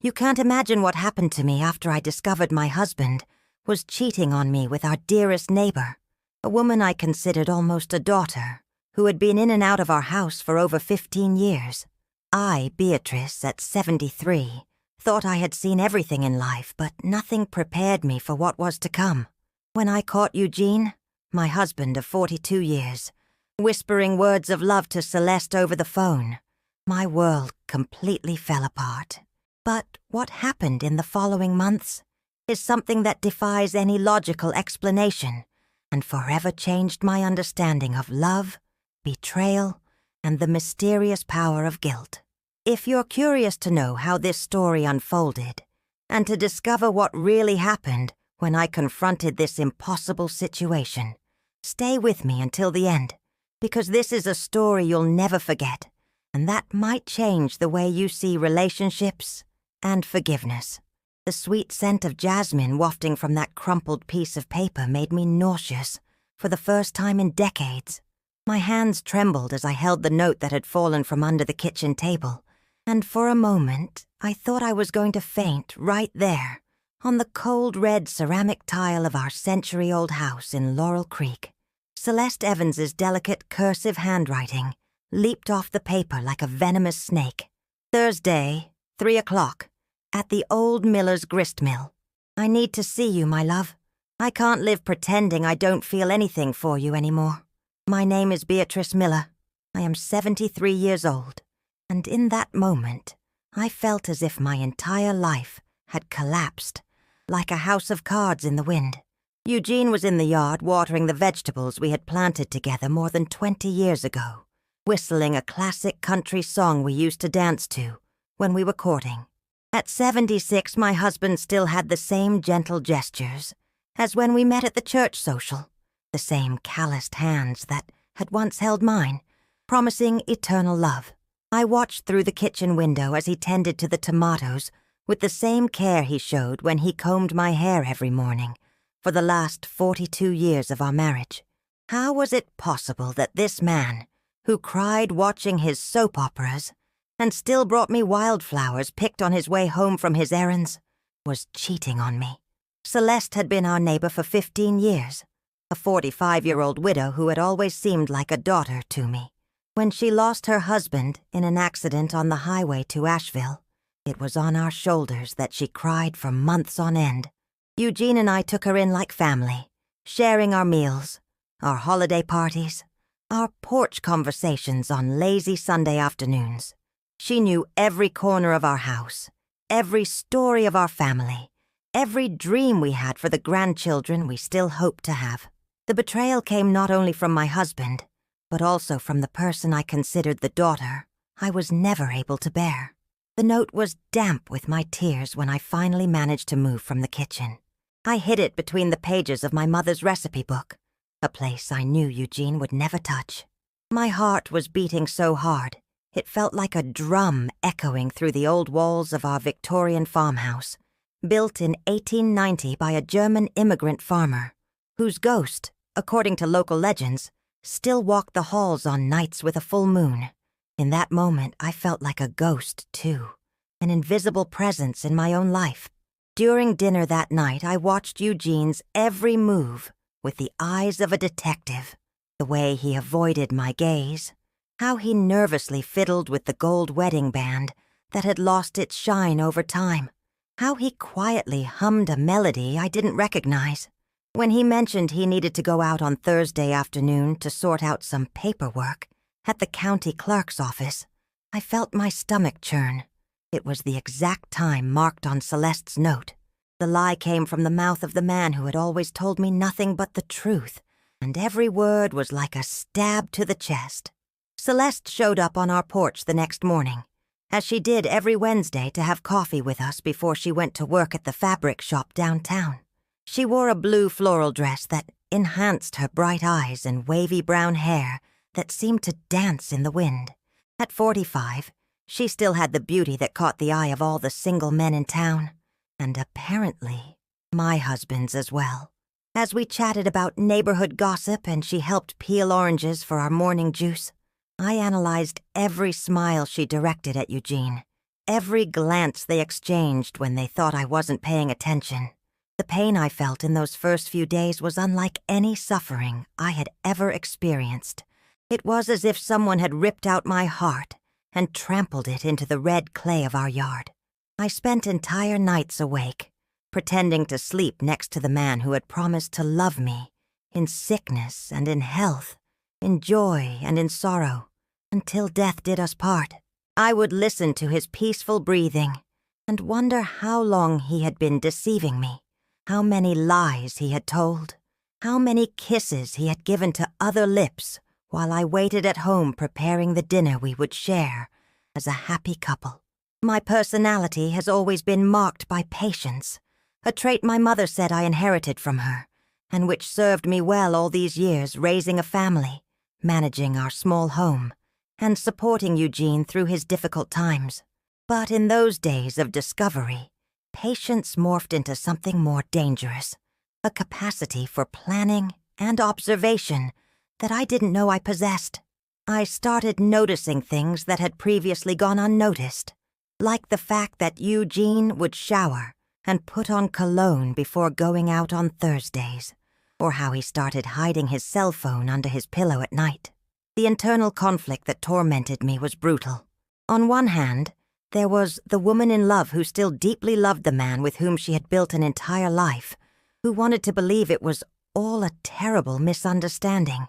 You can't imagine what happened to me after I discovered my husband was cheating on me with our dearest neighbor, a woman I considered almost a daughter, who had been in and out of our house for over 15 years. I, Beatrice, at 73, thought I had seen everything in life, but nothing prepared me for what was to come. When I caught Eugene, my husband of 42 years, whispering words of love to Celeste over the phone, my world completely fell apart. But what happened in the following months is something that defies any logical explanation and forever changed my understanding of love, betrayal, and the mysterious power of guilt. If you're curious to know how this story unfolded and to discover what really happened when I confronted this impossible situation, stay with me until the end, because this is a story you'll never forget, and that might change the way you see relationships and forgiveness. The sweet scent of jasmine wafting from that crumpled piece of paper made me nauseous for the first time in decades. My hands trembled as I held the note that had fallen from under the kitchen table, and for a moment I thought I was going to faint right there, on the cold red ceramic tile of our century-old house in Laurel Creek. Celeste Evans's delicate cursive handwriting leaped off the paper like a venomous snake. Thursday, 3 o'clock, at the old miller's grist mill. I need to see you, my love. I can't live pretending I don't feel anything for you anymore. My name is Beatrice Miller. I am 73 years old, and in that moment, I felt as if my entire life had collapsed, like a house of cards in the wind. Eugene was in the yard watering the vegetables we had planted together more than 20 years ago, whistling a classic country song we used to dance to when we were courting. At 76, my husband still had the same gentle gestures as when we met at the church social, the same calloused hands that had once held mine, promising eternal love. I watched through the kitchen window as he tended to the tomatoes with the same care he showed when he combed my hair every morning for the last 42 years of our marriage. How was it possible that this man, who cried watching his soap operas and still brought me wildflowers picked on his way home from his errands, was cheating on me? Celeste had been our neighbor for 15 years, a 45-year-old widow who had always seemed like a daughter to me. When she lost her husband in an accident on the highway to Asheville, it was on our shoulders that she cried for months on end. Eugene and I took her in like family, sharing our meals, our holiday parties, our porch conversations on lazy Sunday afternoons. She knew every corner of our house, every story of our family, every dream we had for the grandchildren we still hoped to have. The betrayal came not only from my husband, but also from the person I considered the daughter I was never able to bear. The note was damp with my tears when I finally managed to move from the kitchen. I hid it between the pages of my mother's recipe book, a place I knew Eugene would never touch. My heart was beating so hard, it felt like a drum echoing through the old walls of our Victorian farmhouse, built in 1890 by a German immigrant farmer, whose ghost, according to local legends, still walked the halls on nights with a full moon. In that moment, I felt like a ghost, too, an invisible presence in my own life. During dinner that night, I watched Eugene's every move with the eyes of a detective, the way he avoided my gaze, how he nervously fiddled with the gold wedding band that had lost its shine over time, how he quietly hummed a melody I didn't recognize. When he mentioned he needed to go out on Thursday afternoon to sort out some paperwork at the county clerk's office, I felt my stomach churn. It was the exact time marked on Celeste's note. The lie came from the mouth of the man who had always told me nothing but the truth, and every word was like a stab to the chest. Celeste showed up on our porch the next morning, as she did every Wednesday to have coffee with us before she went to work at the fabric shop downtown. She wore a blue floral dress that enhanced her bright eyes and wavy brown hair that seemed to dance in the wind. At 45, she still had the beauty that caught the eye of all the single men in town, and apparently my husband's as well. As we chatted about neighborhood gossip and she helped peel oranges for our morning juice, I analyzed every smile she directed at Eugene, every glance they exchanged when they thought I wasn't paying attention. The pain I felt in those first few days was unlike any suffering I had ever experienced. It was as if someone had ripped out my heart and trampled it into the red clay of our yard. I spent entire nights awake, pretending to sleep next to the man who had promised to love me, in sickness and in health, in joy and in sorrow, until death did us part. I would listen to his peaceful breathing and wonder how long he had been deceiving me, how many lies he had told, how many kisses he had given to other lips while I waited at home preparing the dinner we would share as a happy couple. My personality has always been marked by patience, a trait my mother said I inherited from her, and which served me well all these years raising a family, managing our small home, and supporting Eugene through his difficult times. But in those days of discovery, patience morphed into something more dangerous, a capacity for planning and observation that I didn't know I possessed. I started noticing things that had previously gone unnoticed, like the fact that Eugene would shower and put on cologne before going out on Thursdays, or how he started hiding his cell phone under his pillow at night. The internal conflict that tormented me was brutal. On one hand, there was the woman in love who still deeply loved the man with whom she had built an entire life, who wanted to believe it was all a terrible misunderstanding.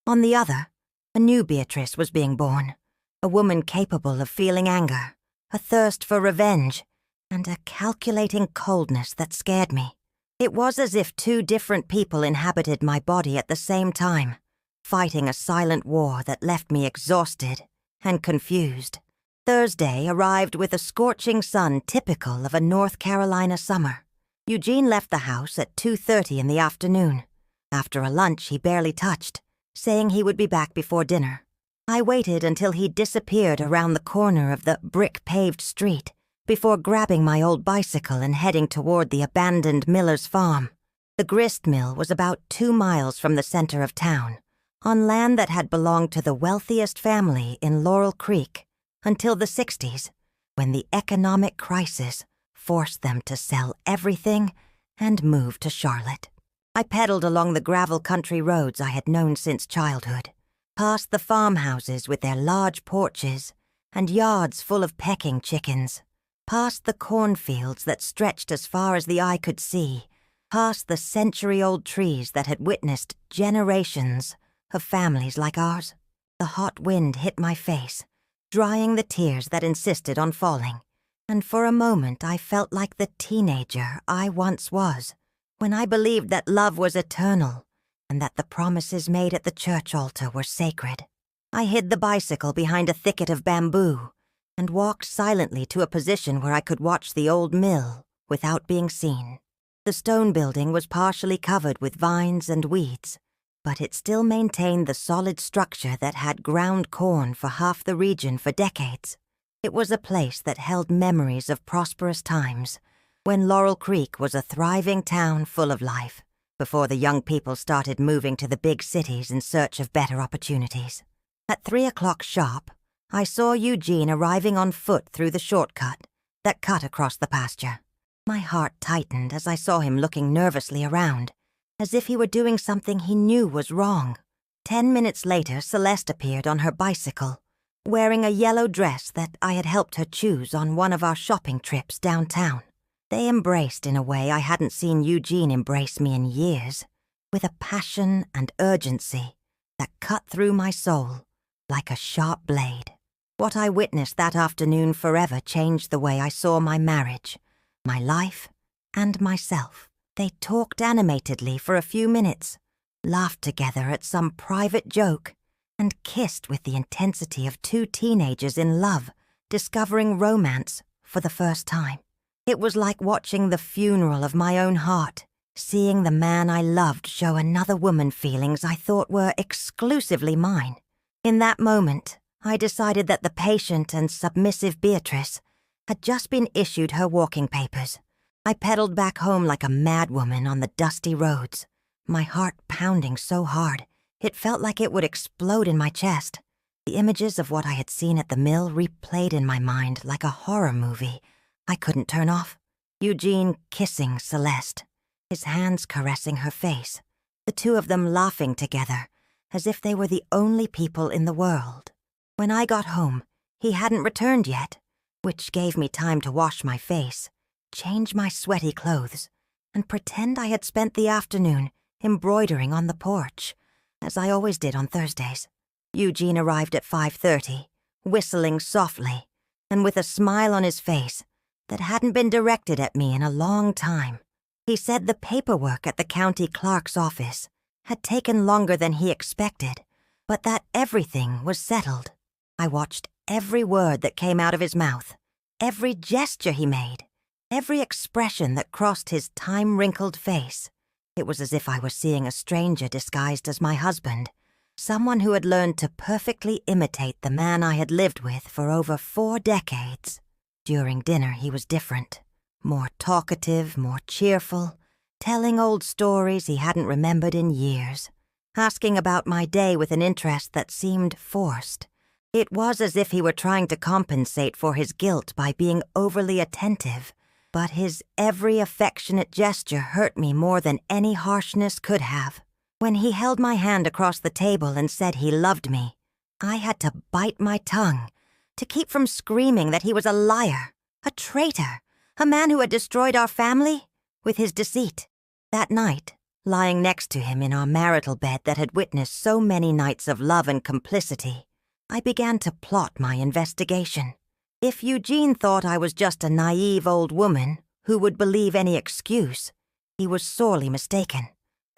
On the other, a new Beatrice was being born, a woman capable of feeling anger, a thirst for revenge, and a calculating coldness that scared me. It was as if two different people inhabited my body at the same time, fighting a silent war that left me exhausted and confused. Thursday arrived with a scorching sun typical of a North Carolina summer. Eugene left the house at 2:30 in the afternoon. After a lunch he barely touched, saying he would be back before dinner. I waited until he disappeared around the corner of the brick-paved street before grabbing my old bicycle and heading toward the abandoned miller's farm. The grist mill was about 2 miles from the center of town, on land that had belonged to the wealthiest family in Laurel Creek until the 60s, when the economic crisis forced them to sell everything and move to Charlotte. I pedaled along the gravel country roads I had known since childhood, past the farmhouses with their large porches and yards full of pecking chickens, past the cornfields that stretched as far as the eye could see, past the century-old trees that had witnessed generations of families like ours. The hot wind hit my face, drying the tears that insisted on falling, and for a moment I felt like the teenager I once was, when I believed that love was eternal and that the promises made at the church altar were sacred. I hid the bicycle behind a thicket of bamboo and walked silently to a position where I could watch the old mill without being seen. The stone building was partially covered with vines and weeds, but it still maintained the solid structure that had ground corn for half the region for decades. It was a place that held memories of prosperous times, when Laurel Creek was a thriving town full of life, before the young people started moving to the big cities in search of better opportunities. At 3 o'clock sharp, I saw Eugene arriving on foot through the shortcut that cut across the pasture. My heart tightened as I saw him looking nervously around, as if he were doing something he knew was wrong. 10 minutes later, Celeste appeared on her bicycle, wearing a yellow dress that I had helped her choose on one of our shopping trips downtown. They embraced in a way I hadn't seen Eugene embrace me in years, with a passion and urgency that cut through my soul like a sharp blade. What I witnessed that afternoon forever changed the way I saw my marriage, my life, and myself. They talked animatedly for a few minutes, laughed together at some private joke, and kissed with the intensity of two teenagers in love, discovering romance for the first time. It was like watching the funeral of my own heart, seeing the man I loved show another woman feelings I thought were exclusively mine. In that moment, I decided that the patient and submissive Beatrice had just been issued her walking papers. I pedaled back home like a madwoman on the dusty roads, my heart pounding so hard it felt like it would explode in my chest. The images of what I had seen at the mill replayed in my mind like a horror movie I couldn't turn off. Eugene kissing Celeste, his hands caressing her face, the two of them laughing together, as if they were the only people in the world. When I got home, he hadn't returned yet, which gave me time to wash my face, change my sweaty clothes, and pretend I had spent the afternoon embroidering on the porch, as I always did on Thursdays. Eugene arrived at 5:30, whistling softly, and with a smile on his face that hadn't been directed at me in a long time. He said the paperwork at the county clerk's office had taken longer than he expected, but that everything was settled. I watched every word that came out of his mouth, every gesture he made, every expression that crossed his time-wrinkled face. It was as if I was seeing a stranger disguised as my husband, someone who had learned to perfectly imitate the man I had lived with for over 4 decades. During dinner, he was different, more talkative, more cheerful, telling old stories he hadn't remembered in years, asking about my day with an interest that seemed forced. It was as if he were trying to compensate for his guilt by being overly attentive, but his every affectionate gesture hurt me more than any harshness could have. When he held my hand across the table and said he loved me, I had to bite my tongue to keep from screaming that he was a liar, a traitor, a man who had destroyed our family with his deceit. That night, lying next to him in our marital bed that had witnessed so many nights of love and complicity, I began to plot my investigation. If Eugene thought I was just a naive old woman who would believe any excuse, he was sorely mistaken.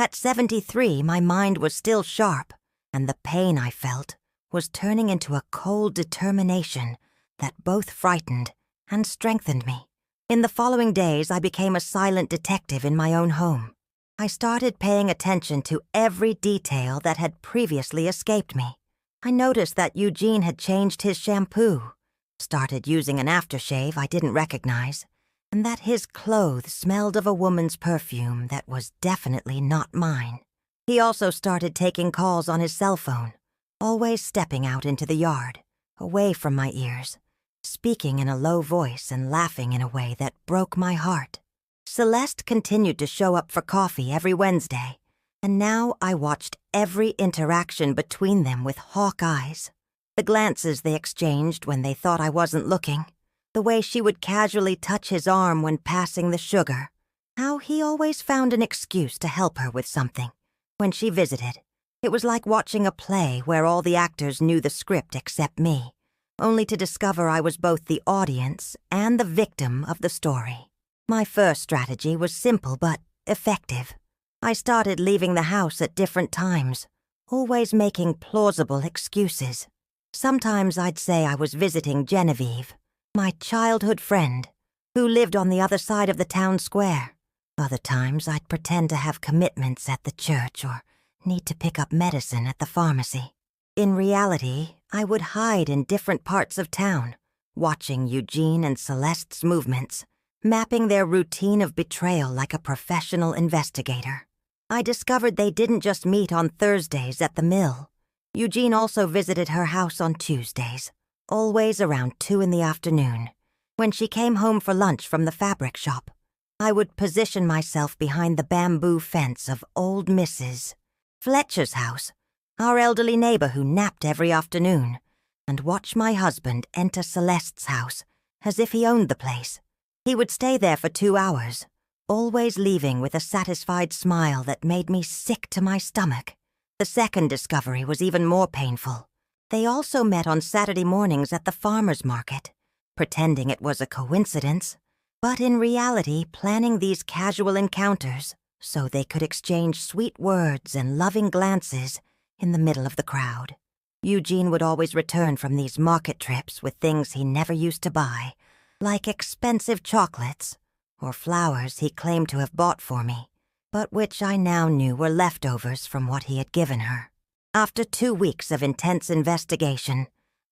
At 73, my mind was still sharp, and the pain I felt was turning into a cold determination that both frightened and strengthened me. In the following days, I became a silent detective in my own home. I started paying attention to every detail that had previously escaped me. I noticed that Eugene had changed his shampoo, started using an aftershave I didn't recognize, and that his clothes smelled of a woman's perfume that was definitely not mine. He also started taking calls on his cell phone, always stepping out into the yard, away from my ears, speaking in a low voice and laughing in a way that broke my heart. Celeste continued to show up for coffee every Wednesday, and now I watched every interaction between them with hawk eyes. The glances they exchanged when they thought I wasn't looking, the way she would casually touch his arm when passing the sugar, how he always found an excuse to help her with something. When she visited, it was like watching a play where all the actors knew the script except me, only to discover I was both the audience and the victim of the story. My first strategy was simple but effective. I started leaving the house at different times, always making plausible excuses. Sometimes I'd say I was visiting Genevieve, my childhood friend, who lived on the other side of the town square. Other times I'd pretend to have commitments at the church or need to pick up medicine at the pharmacy. In reality, I would hide in different parts of town, watching Eugene and Celeste's movements, mapping their routine of betrayal like a professional investigator. I discovered they didn't just meet on Thursdays at the mill. Eugene also visited her house on Tuesdays, always around 2 in the afternoon. When she came home for lunch from the fabric shop, I would position myself behind the bamboo fence of old Mrs. Fletcher's house, our elderly neighbor who napped every afternoon, and watch my husband enter Celeste's house as if he owned the place. He would stay there for 2 hours, always leaving with a satisfied smile that made me sick to my stomach. The second discovery was even more painful. They also met on Saturday mornings at the farmer's market, pretending it was a coincidence, but in reality planning these casual encounters so they could exchange sweet words and loving glances in the middle of the crowd. Eugene would always return from these market trips with things he never used to buy, like expensive chocolates or flowers he claimed to have bought for me, but which I now knew were leftovers from what he had given her. After 2 weeks of intense investigation,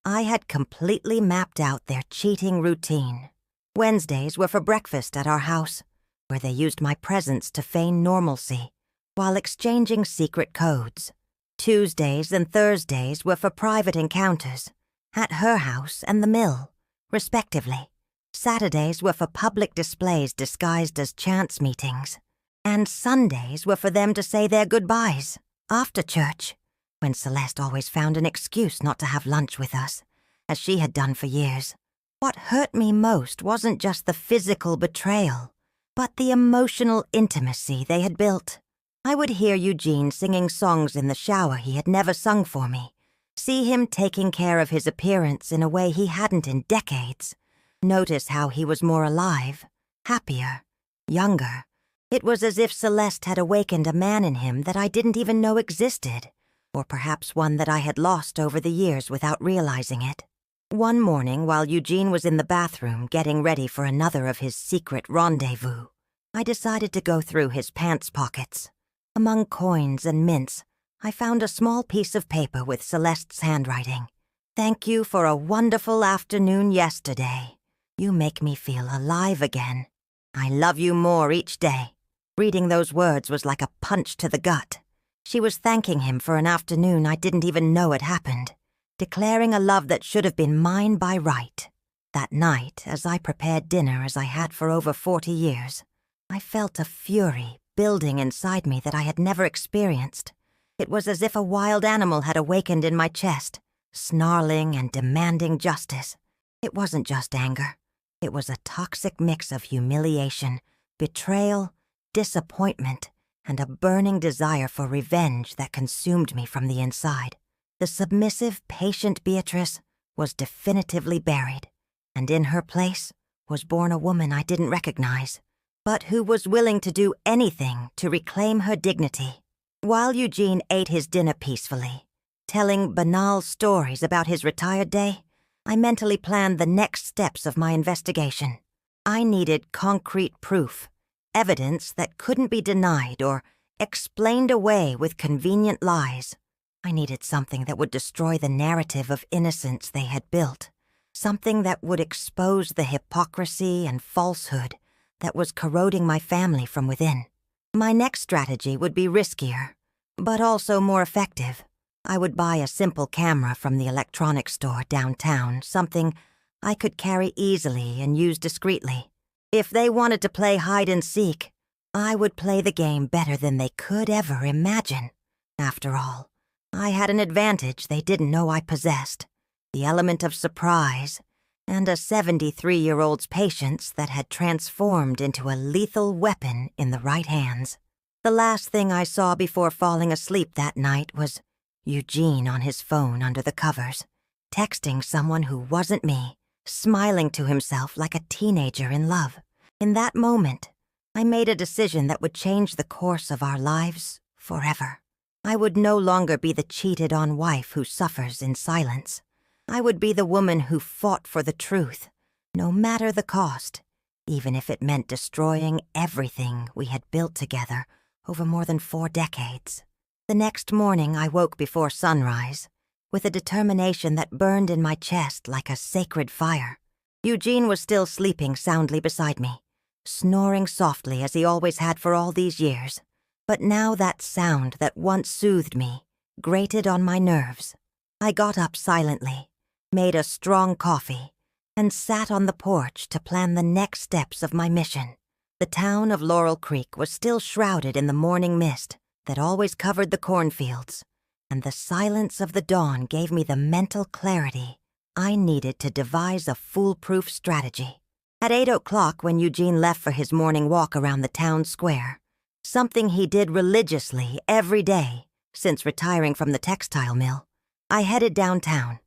I had completely mapped out their cheating routine. Wednesdays were for breakfast at our house, where they used my presence to feign normalcy while exchanging secret codes. Tuesdays and Thursdays were for private encounters, at her house and the mill, respectively. Saturdays were for public displays disguised as chance meetings, and Sundays were for them to say their goodbyes, after church, when Celeste always found an excuse not to have lunch with us, as she had done for years. What hurt me most wasn't just the physical betrayal, but the emotional intimacy they had built. I would hear Eugene singing songs in the shower he had never sung for me, see him taking care of his appearance in a way he hadn't in decades, notice how he was more alive, happier, younger. It was as if Celeste had awakened a man in him that I didn't even know existed, or perhaps one that I had lost over the years without realizing it. One morning, while Eugene was in the bathroom getting ready for another of his secret rendezvous, I decided to go through his pants pockets. Among coins and mints, I found a small piece of paper with Celeste's handwriting. "Thank you for a wonderful afternoon yesterday. You make me feel alive again. I love you more each day." Reading those words was like a punch to the gut. She was thanking him for an afternoon I didn't even know had happened, declaring a love that should have been mine by right. That night, as I prepared dinner as I had for over 40 years, I felt a fury building inside me that I had never experienced. It was as if a wild animal had awakened in my chest, snarling and demanding justice. It wasn't just anger. It was a toxic mix of humiliation, betrayal, disappointment, and a burning desire for revenge that consumed me from the inside. The submissive, patient Beatrice was definitively buried, and in her place was born a woman I didn't recognize, but who was willing to do anything to reclaim her dignity. While Eugene ate his dinner peacefully, telling banal stories about his retired day, I mentally planned the next steps of my investigation. I needed concrete proof, evidence that couldn't be denied or explained away with convenient lies. I needed something that would destroy the narrative of innocence they had built, something that would expose the hypocrisy and falsehood that was corroding my family from within. My next strategy would be riskier, but also more effective. I would buy a simple camera from the electronics store downtown, something I could carry easily and use discreetly. If they wanted to play hide and seek, I would play the game better than they could ever imagine. After all, I had an advantage they didn't know I possessed, the element of surprise, and a 73-year-old's patience that had transformed into a lethal weapon in the right hands. The last thing I saw before falling asleep that night was Eugene on his phone under the covers, texting someone who wasn't me, smiling to himself like a teenager in love. In that moment, I made a decision that would change the course of our lives forever. I would no longer be the cheated-on wife who suffers in silence. I would be the woman who fought for the truth, no matter the cost, even if it meant destroying everything we had built together over more than 4 decades. The next morning I woke before sunrise, with a determination that burned in my chest like a sacred fire. Eugene was still sleeping soundly beside me, snoring softly as he always had for all these years. But now that sound that once soothed me grated on my nerves. I got up silently, made a strong coffee, and sat on the porch to plan the next steps of my mission. The town of Laurel Creek was still shrouded in the morning mist that always covered the cornfields, and the silence of the dawn gave me the mental clarity I needed to devise a foolproof strategy. At 8 o'clock, when Eugene left for his morning walk around the town square, something he did religiously every day since retiring from the textile mill, I headed downtown.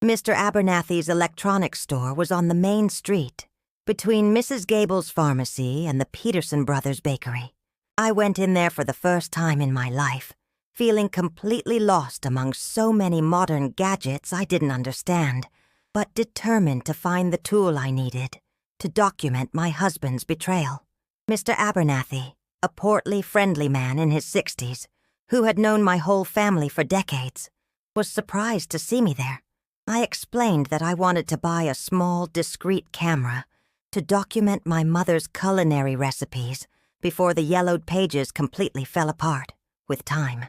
Mr. Abernathy's electronics store was on the main street, between Mrs. Gable's pharmacy and the Peterson Brothers bakery. I went in there for the first time in my life, feeling completely lost among so many modern gadgets I didn't understand, but determined to find the tool I needed to document my husband's betrayal. Mr. Abernathy, a portly, friendly man in his 60s, who had known my whole family for decades, was surprised to see me there. I explained that I wanted to buy a small, discreet camera to document my mother's culinary recipes before the yellowed pages completely fell apart with time.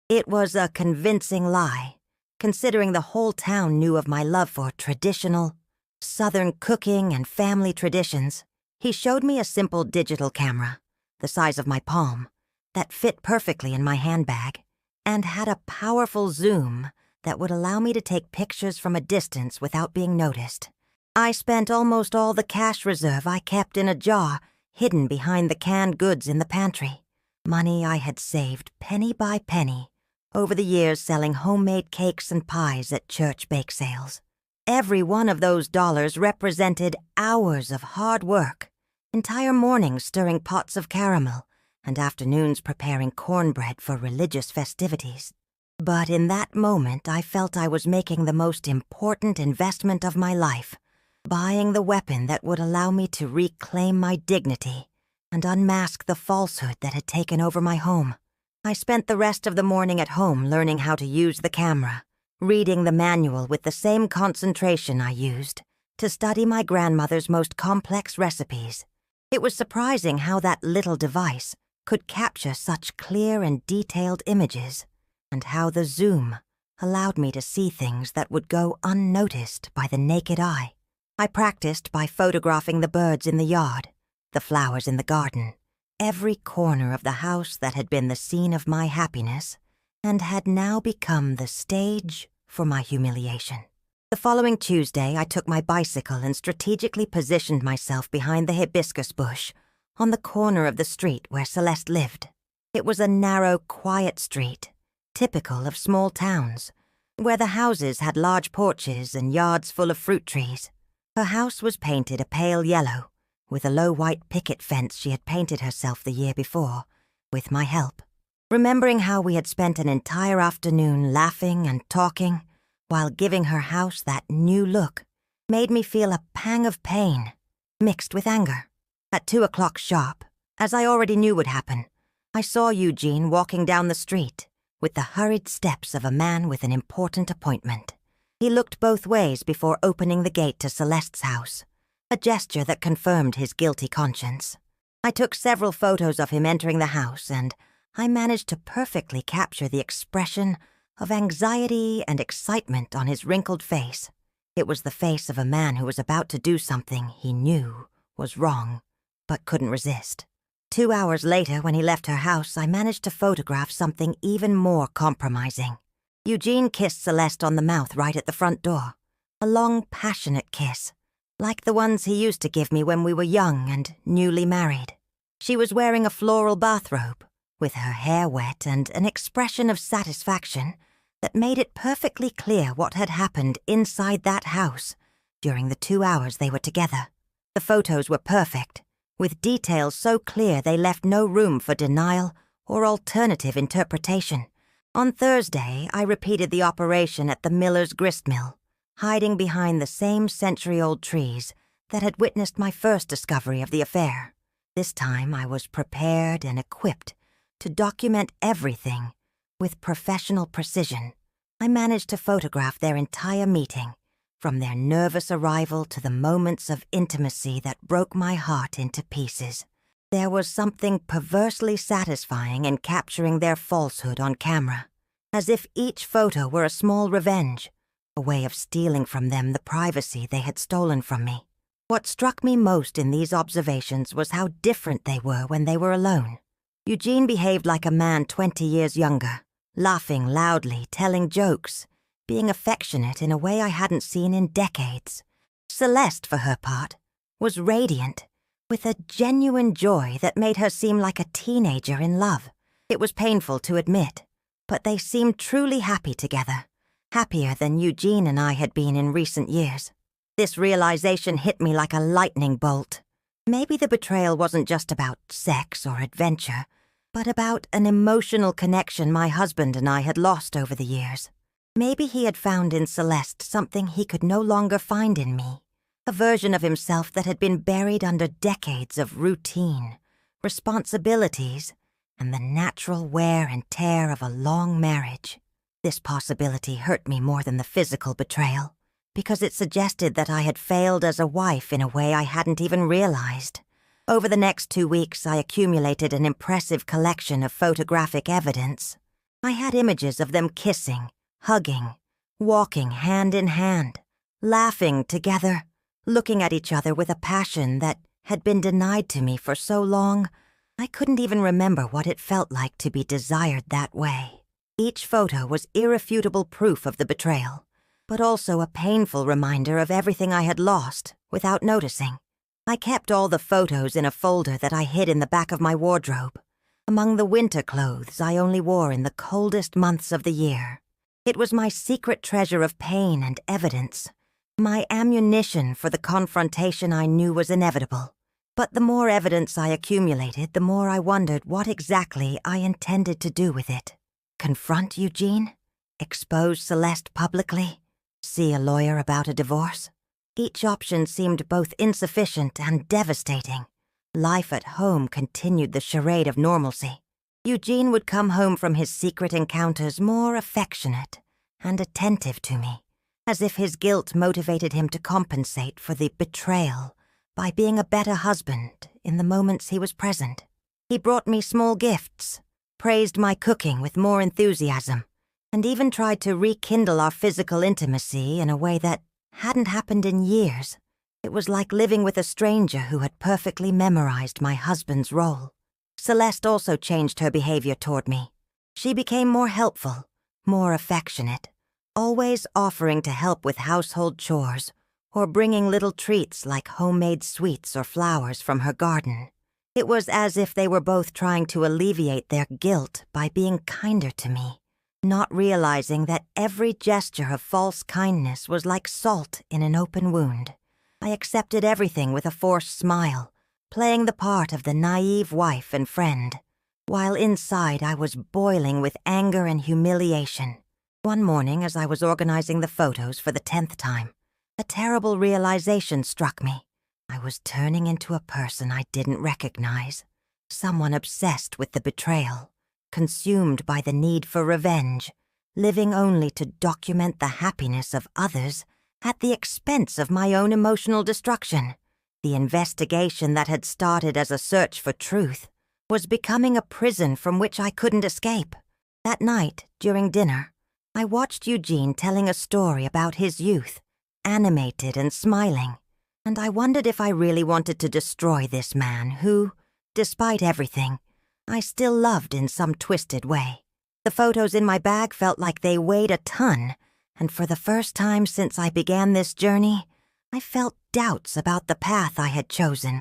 It was a convincing lie, considering the whole town knew of my love for traditional, Southern cooking and family traditions. He showed me a simple digital camera, the size of my palm, that fit perfectly in my handbag, and had a powerful zoom that would allow me to take pictures from a distance without being noticed. I spent almost all the cash reserve I kept in a jar hidden behind the canned goods in the pantry, money I had saved penny by penny over the years selling homemade cakes and pies at church bake sales. Every one of those dollars represented hours of hard work, entire mornings stirring pots of caramel, and afternoons preparing cornbread for religious festivities. But in that moment, I felt I was making the most important investment of my life, buying the weapon that would allow me to reclaim my dignity and unmask the falsehood that had taken over my home. I spent the rest of the morning at home learning how to use the camera, reading the manual with the same concentration I used to study my grandmother's most complex recipes. It was surprising how that little device could capture such clear and detailed images, and how the zoom allowed me to see things that would go unnoticed by the naked eye. I practiced by photographing the birds in the yard, the flowers in the garden, every corner of the house that had been the scene of my happiness and had now become the stage for my humiliation. The following Tuesday, I took my bicycle and strategically positioned myself behind the hibiscus bush on the corner of the street where Celeste lived. It was a narrow, quiet street, typical of small towns, where the houses had large porches and yards full of fruit trees. Her house was painted a pale yellow, with a low white picket fence she had painted herself the year before, with my help. Remembering how we had spent an entire afternoon laughing and talking while giving her house that new look made me feel a pang of pain, mixed with anger. At 2:00 sharp, as I already knew would happen, I saw Eugene walking down the street with the hurried steps of a man with an important appointment. He looked both ways before opening the gate to Celeste's house, a gesture that confirmed his guilty conscience. I took several photos of him entering the house, and I managed to perfectly capture the expression of anxiety and excitement on his wrinkled face. It was the face of a man who was about to do something he knew was wrong, but couldn't resist. 2 hours later, when he left her house, I managed to photograph something even more compromising. Eugene kissed Celeste on the mouth right at the front door, a long, passionate kiss, like the ones he used to give me when we were young and newly married. She was wearing a floral bathrobe, with her hair wet and an expression of satisfaction that made it perfectly clear what had happened inside that house during the 2 hours they were together. The photos were perfect, with details so clear they left no room for denial or alternative interpretation. On Thursday, I repeated the operation at the miller's grist mill, hiding behind the same century-old trees that had witnessed my first discovery of the affair. This time I was prepared and equipped to document everything with professional precision. I managed to photograph their entire meeting, from their nervous arrival to the moments of intimacy that broke my heart into pieces. There was something perversely satisfying in capturing their falsehood on camera, as if each photo were a small revenge, a way of stealing from them the privacy they had stolen from me. What struck me most in these observations was how different they were when they were alone. Eugene behaved like a man 20 years younger, laughing loudly, telling jokes, being affectionate in a way I hadn't seen in decades. Celeste, for her part, was radiant, with a genuine joy that made her seem like a teenager in love. It was painful to admit, but they seemed truly happy together, happier than Eugene and I had been in recent years. This realization hit me like a lightning bolt. Maybe the betrayal wasn't just about sex or adventure, but about an emotional connection my husband and I had lost over the years. Maybe he had found in Celeste something he could no longer find in me, a version of himself that had been buried under decades of routine, responsibilities, and the natural wear and tear of a long marriage. This possibility hurt me more than the physical betrayal, because it suggested that I had failed as a wife in a way I hadn't even realized. Over the next 2 weeks, I accumulated an impressive collection of photographic evidence. I had images of them kissing, hugging, walking hand in hand, laughing together, looking at each other with a passion that had been denied to me for so long, I couldn't even remember what it felt like to be desired that way. Each photo was irrefutable proof of the betrayal, but also a painful reminder of everything I had lost without noticing. I kept all the photos in a folder that I hid in the back of my wardrobe, among the winter clothes I only wore in the coldest months of the year. It was my secret treasure of pain and evidence, my ammunition for the confrontation I knew was inevitable. But the more evidence I accumulated, the more I wondered what exactly I intended to do with it. Confront Eugene? Expose Celeste publicly? See a lawyer about a divorce? Each option seemed both insufficient and devastating. Life at home continued the charade of normalcy. Eugene would come home from his secret encounters more affectionate and attentive to me, as if his guilt motivated him to compensate for the betrayal by being a better husband in the moments he was present. He brought me small gifts, praised my cooking with more enthusiasm, and even tried to rekindle our physical intimacy in a way that hadn't happened in years. It was like living with a stranger who had perfectly memorized my husband's role. Celeste also changed her behavior toward me. She became more helpful, more affectionate, always offering to help with household chores or bringing little treats like homemade sweets or flowers from her garden. It was as if they were both trying to alleviate their guilt by being kinder to me, not realizing that every gesture of false kindness was like salt in an open wound. I accepted everything with a forced smile, playing the part of the naive wife and friend, while inside I was boiling with anger and humiliation. One morning, as I was organizing the photos for the 10th time, a terrible realization struck me. I was turning into a person I didn't recognize, someone obsessed with the betrayal, consumed by the need for revenge, living only to document the happiness of others at the expense of my own emotional destruction. The investigation that had started as a search for truth was becoming a prison from which I couldn't escape. That night, during dinner, I watched Eugene telling a story about his youth, animated and smiling, and I wondered if I really wanted to destroy this man who, despite everything, I still loved in some twisted way. The photos in my bag felt like they weighed a ton, and for the first time since I began this journey, I felt doubts about the path I had chosen.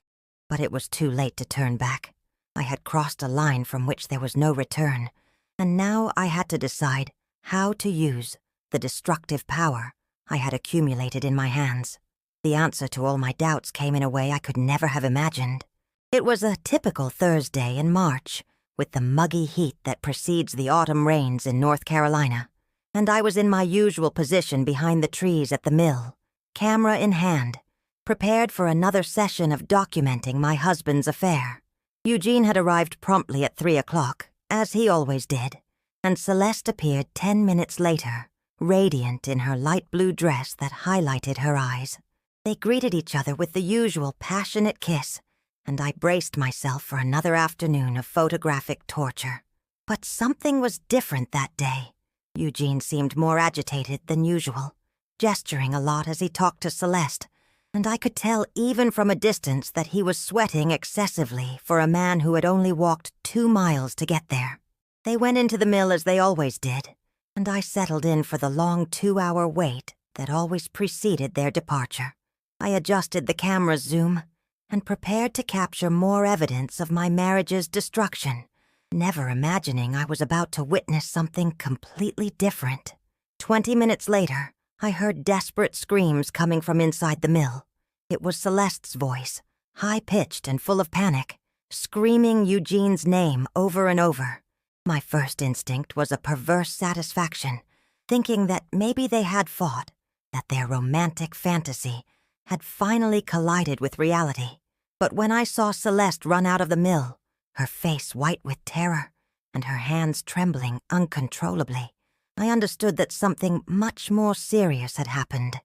But it was too late to turn back. I had crossed a line from which there was no return, and now I had to decide how to use the destructive power I had accumulated in my hands. The answer to all my doubts came in a way I could never have imagined. It was a typical Thursday in March, with the muggy heat that precedes the autumn rains in North Carolina, and I was in my usual position behind the trees at the mill, camera in hand, prepared for another session of documenting my husband's affair. Eugene had arrived promptly at 3 o'clock, as he always did, and Celeste appeared 10 minutes later, radiant in her light blue dress that highlighted her eyes. They greeted each other with the usual passionate kiss, and I braced myself for another afternoon of photographic torture. But something was different that day. Eugene seemed more agitated than usual, gesturing a lot as he talked to Celeste, and I could tell even from a distance that he was sweating excessively for a man who had only walked 2 miles to get there. They went into the mill as they always did, and I settled in for the long 2-hour wait that always preceded their departure. I adjusted the camera's zoom and prepared to capture more evidence of my marriage's destruction, never imagining I was about to witness something completely different. 20 minutes later, I heard desperate screams coming from inside the mill. It was Celeste's voice, high-pitched and full of panic, screaming Eugene's name over and over. My first instinct was a perverse satisfaction, thinking that maybe they had fought, that their romantic fantasy had finally collided with reality. But when I saw Celeste run out of the mill, her face white with terror and her hands trembling uncontrollably, I understood that something much more serious had happened.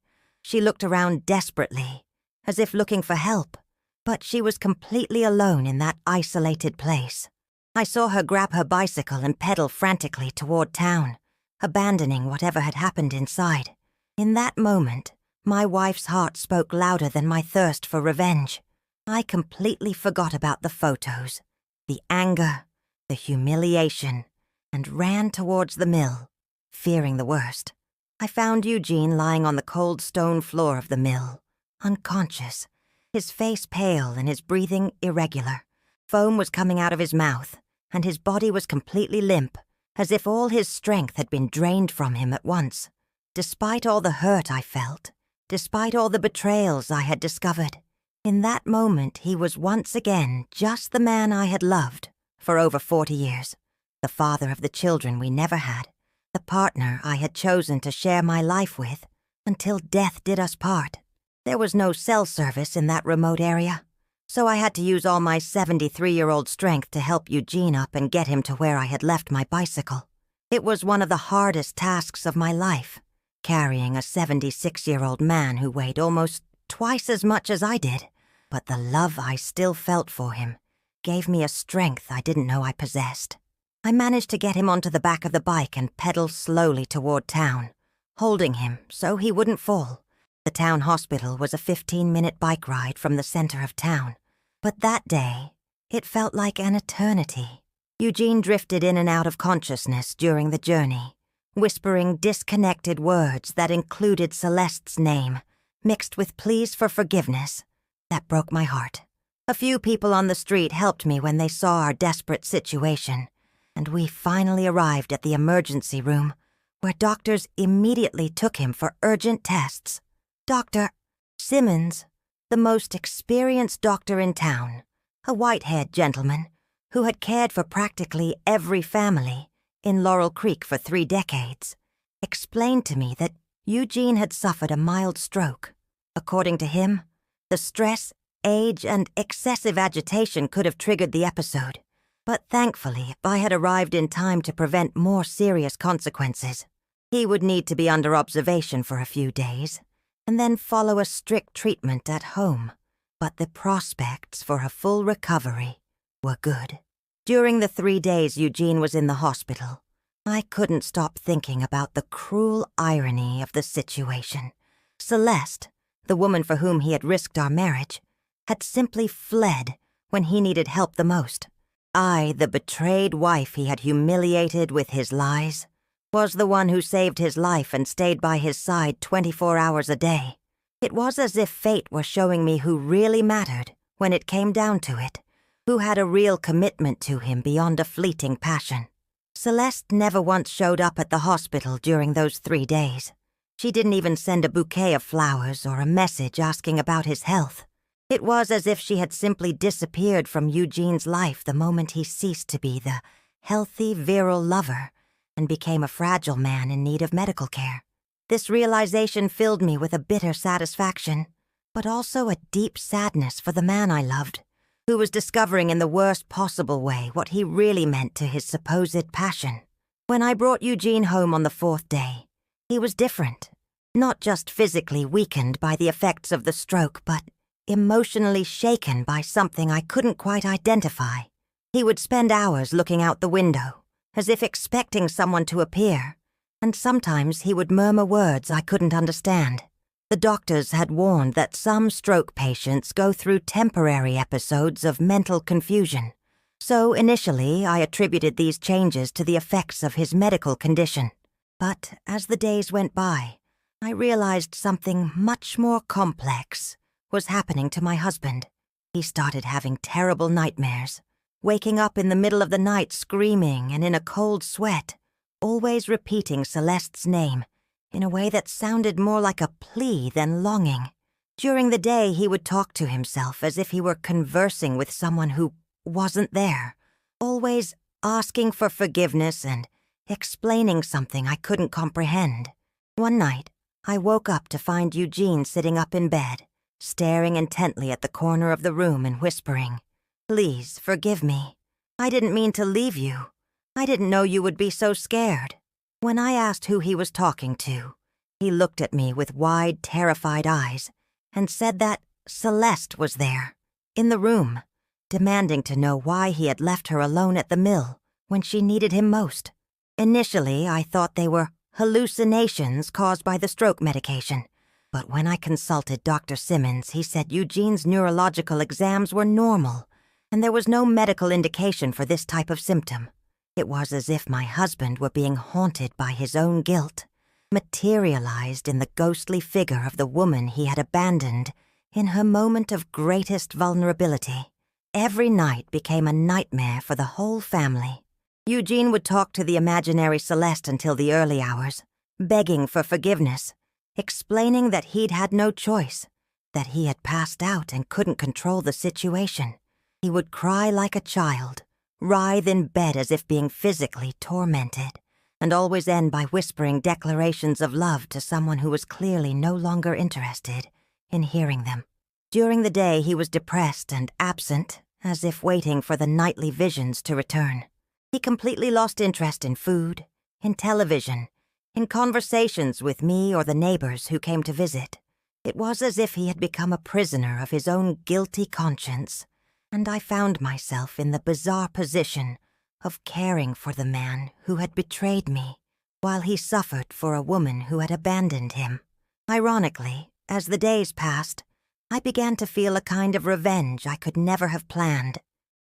She looked around desperately, as if looking for help, but she was completely alone in that isolated place. I saw her grab her bicycle and pedal frantically toward town, abandoning whatever had happened inside. In that moment, my wife's heart spoke louder than my thirst for revenge. I completely forgot about the photos, the anger, the humiliation, and ran towards the mill, fearing the worst. I found Eugene lying on the cold stone floor of the mill, unconscious, his face pale and his breathing irregular. Foam was coming out of his mouth, and his body was completely limp, as if all his strength had been drained from him at once. Despite all the hurt I felt, despite all the betrayals I had discovered, in that moment he was once again just the man I had loved for over 40 years, the father of the children we never had, the partner I had chosen to share my life with until death did us part. There was no cell service in that remote area, so I had to use all my 73-year-old strength to help Eugene up and get him to where I had left my bicycle. It was one of the hardest tasks of my life, carrying a 76-year-old man who weighed almost twice as much as I did, but the love I still felt for him gave me a strength I didn't know I possessed. I managed to get him onto the back of the bike and pedal slowly toward town, holding him so he wouldn't fall. The town hospital was a 15-minute bike ride from the center of town, but that day, it felt like an eternity. Eugene drifted in and out of consciousness during the journey, whispering disconnected words that included Celeste's name, mixed with pleas for forgiveness. That broke my heart. A few people on the street helped me when they saw our desperate situation, and we finally arrived at the emergency room, where doctors immediately took him for urgent tests. Dr. Simmons, the most experienced doctor in town, a white-haired gentleman who had cared for practically every family in Laurel Creek for 3 decades, explained to me that Eugene had suffered a mild stroke. According to him, the stress, age, and excessive agitation could have triggered the episode, but thankfully I had arrived in time to prevent more serious consequences. He would need to be under observation for a few days, and then follow a strict treatment at home, but the prospects for a full recovery were good. During the 3 days Eugene was in the hospital, I couldn't stop thinking about the cruel irony of the situation. Celeste, the woman for whom he had risked our marriage, had simply fled when he needed help the most. I, the betrayed wife he had humiliated with his lies, was the one who saved his life and stayed by his side 24 hours a day. It was as if fate were showing me who really mattered when it came down to it, who had a real commitment to him beyond a fleeting passion. Celeste never once showed up at the hospital during those 3 days. She didn't even send a bouquet of flowers or a message asking about his health. It was as if she had simply disappeared from Eugene's life the moment he ceased to be the healthy, virile lover and became a fragile man in need of medical care. This realization filled me with a bitter satisfaction, but also a deep sadness for the man I loved, who was discovering in the worst possible way what he really meant to his supposed passion. When I brought Eugene home on the 4th day, he was different, not just physically weakened by the effects of the stroke, but emotionally shaken by something I couldn't quite identify. He would spend hours looking out the window, as if expecting someone to appear, and sometimes he would murmur words I couldn't understand. The doctors had warned that some stroke patients go through temporary episodes of mental confusion, so initially I attributed these changes to the effects of his medical condition. But as the days went by, I realized something much more complex was happening to my husband. He started having terrible nightmares, waking up in the middle of the night screaming and in a cold sweat, always repeating Celeste's name in a way that sounded more like a plea than longing. During the day, he would talk to himself as if he were conversing with someone who wasn't there, always asking for forgiveness and explaining something I couldn't comprehend. One night, I woke up to find Eugene sitting up in bed, staring intently at the corner of the room and whispering, "Please, forgive me. I didn't mean to leave you. I didn't know you would be so scared." When I asked who he was talking to, he looked at me with wide, terrified eyes and said that Celeste was there, in the room, demanding to know why he had left her alone at the mill when she needed him most. Initially, I thought they were hallucinations caused by the stroke medication, but when I consulted Dr. Simmons, he said Eugene's neurological exams were normal, and there was no medical indication for this type of symptom. It was as if my husband were being haunted by his own guilt, materialized in the ghostly figure of the woman he had abandoned in her moment of greatest vulnerability. Every night became a nightmare for the whole family. Eugene would talk to the imaginary Celeste until the early hours, begging for forgiveness, explaining that he'd had no choice, that he had passed out and couldn't control the situation. He would cry like a child, writhe in bed as if being physically tormented, and always end by whispering declarations of love to someone who was clearly no longer interested in hearing them. During the day, he was depressed and absent, as if waiting for the nightly visions to return. He completely lost interest in food, in television, in conversations with me or the neighbors who came to visit. It was as if he had become a prisoner of his own guilty conscience, and I found myself in the bizarre position of caring for the man who had betrayed me, while he suffered for a woman who had abandoned him. Ironically, as the days passed, I began to feel a kind of revenge I could never have planned.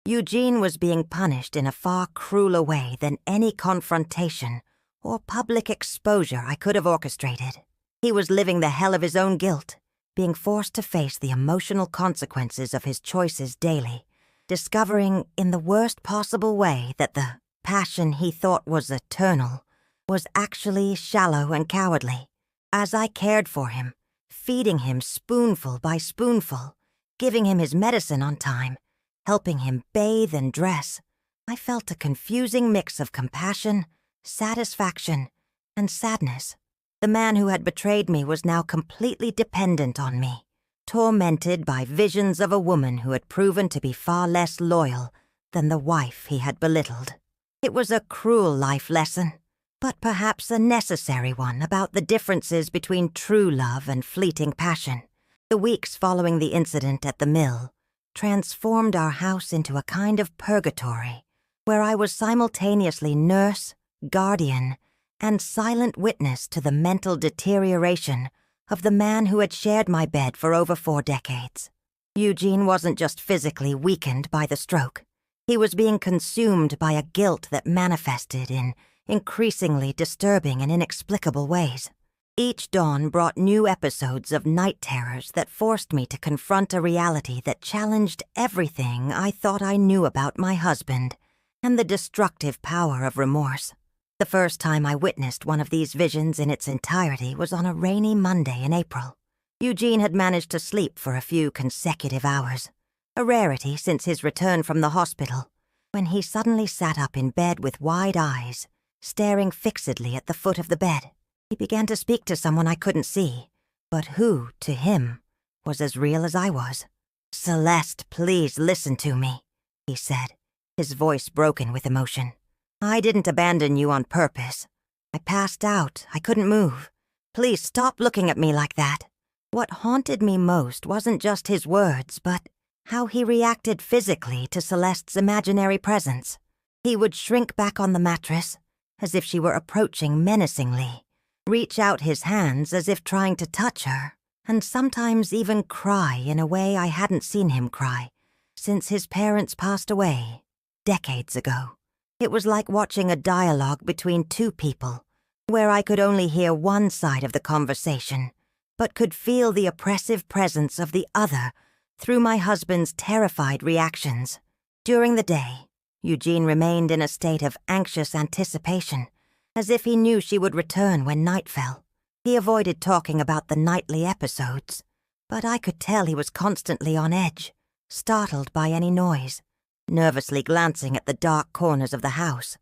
Eugene was being punished in a far crueler way than any confrontation or public exposure I could have orchestrated. He was living the hell of his own guilt, being forced to face the emotional consequences of his choices daily, discovering in the worst possible way that the passion he thought was eternal was actually shallow and cowardly. As I cared for him, feeding him spoonful by spoonful, giving him his medicine on time, helping him bathe and dress, I felt a confusing mix of compassion, satisfaction, and sadness. The man who had betrayed me was now completely dependent on me, tormented by visions of a woman who had proven to be far less loyal than the wife he had belittled. It was a cruel life lesson, but perhaps a necessary one about the differences between true love and fleeting passion. The weeks following the incident at the mill transformed our house into a kind of purgatory, where I was simultaneously nurse, guardian, and silent witness to the mental deterioration of the man who had shared my bed for over 4 decades. Eugene wasn't just physically weakened by the stroke. He was being consumed by a guilt that manifested in increasingly disturbing and inexplicable ways. Each dawn brought new episodes of night terrors that forced me to confront a reality that challenged everything I thought I knew about my husband and the destructive power of remorse. The first time I witnessed one of these visions in its entirety was on a rainy Monday in April. Eugene had managed to sleep for a few consecutive hours, a rarity since his return from the hospital, when he suddenly sat up in bed with wide eyes, staring fixedly at the foot of the bed. He began to speak to someone I couldn't see, but who, to him, was as real as I was. "Celeste, please listen to me," he said, his voice broken with emotion. "I didn't abandon you on purpose. I passed out. I couldn't move. Please stop looking at me like that." What haunted me most wasn't just his words, but how he reacted physically to Celeste's imaginary presence. He would shrink back on the mattress, as if she were approaching menacingly, reach out his hands as if trying to touch her, and sometimes even cry in a way I hadn't seen him cry since his parents passed away decades ago. It was like watching a dialogue between two people, where I could only hear one side of the conversation, but could feel the oppressive presence of the other through my husband's terrified reactions. During the day, Eugene remained in a state of anxious anticipation, as if he knew she would return when night fell. He avoided talking about the nightly episodes, but I could tell he was constantly on edge, startled by any noise, nervously glancing at the dark corners of the house,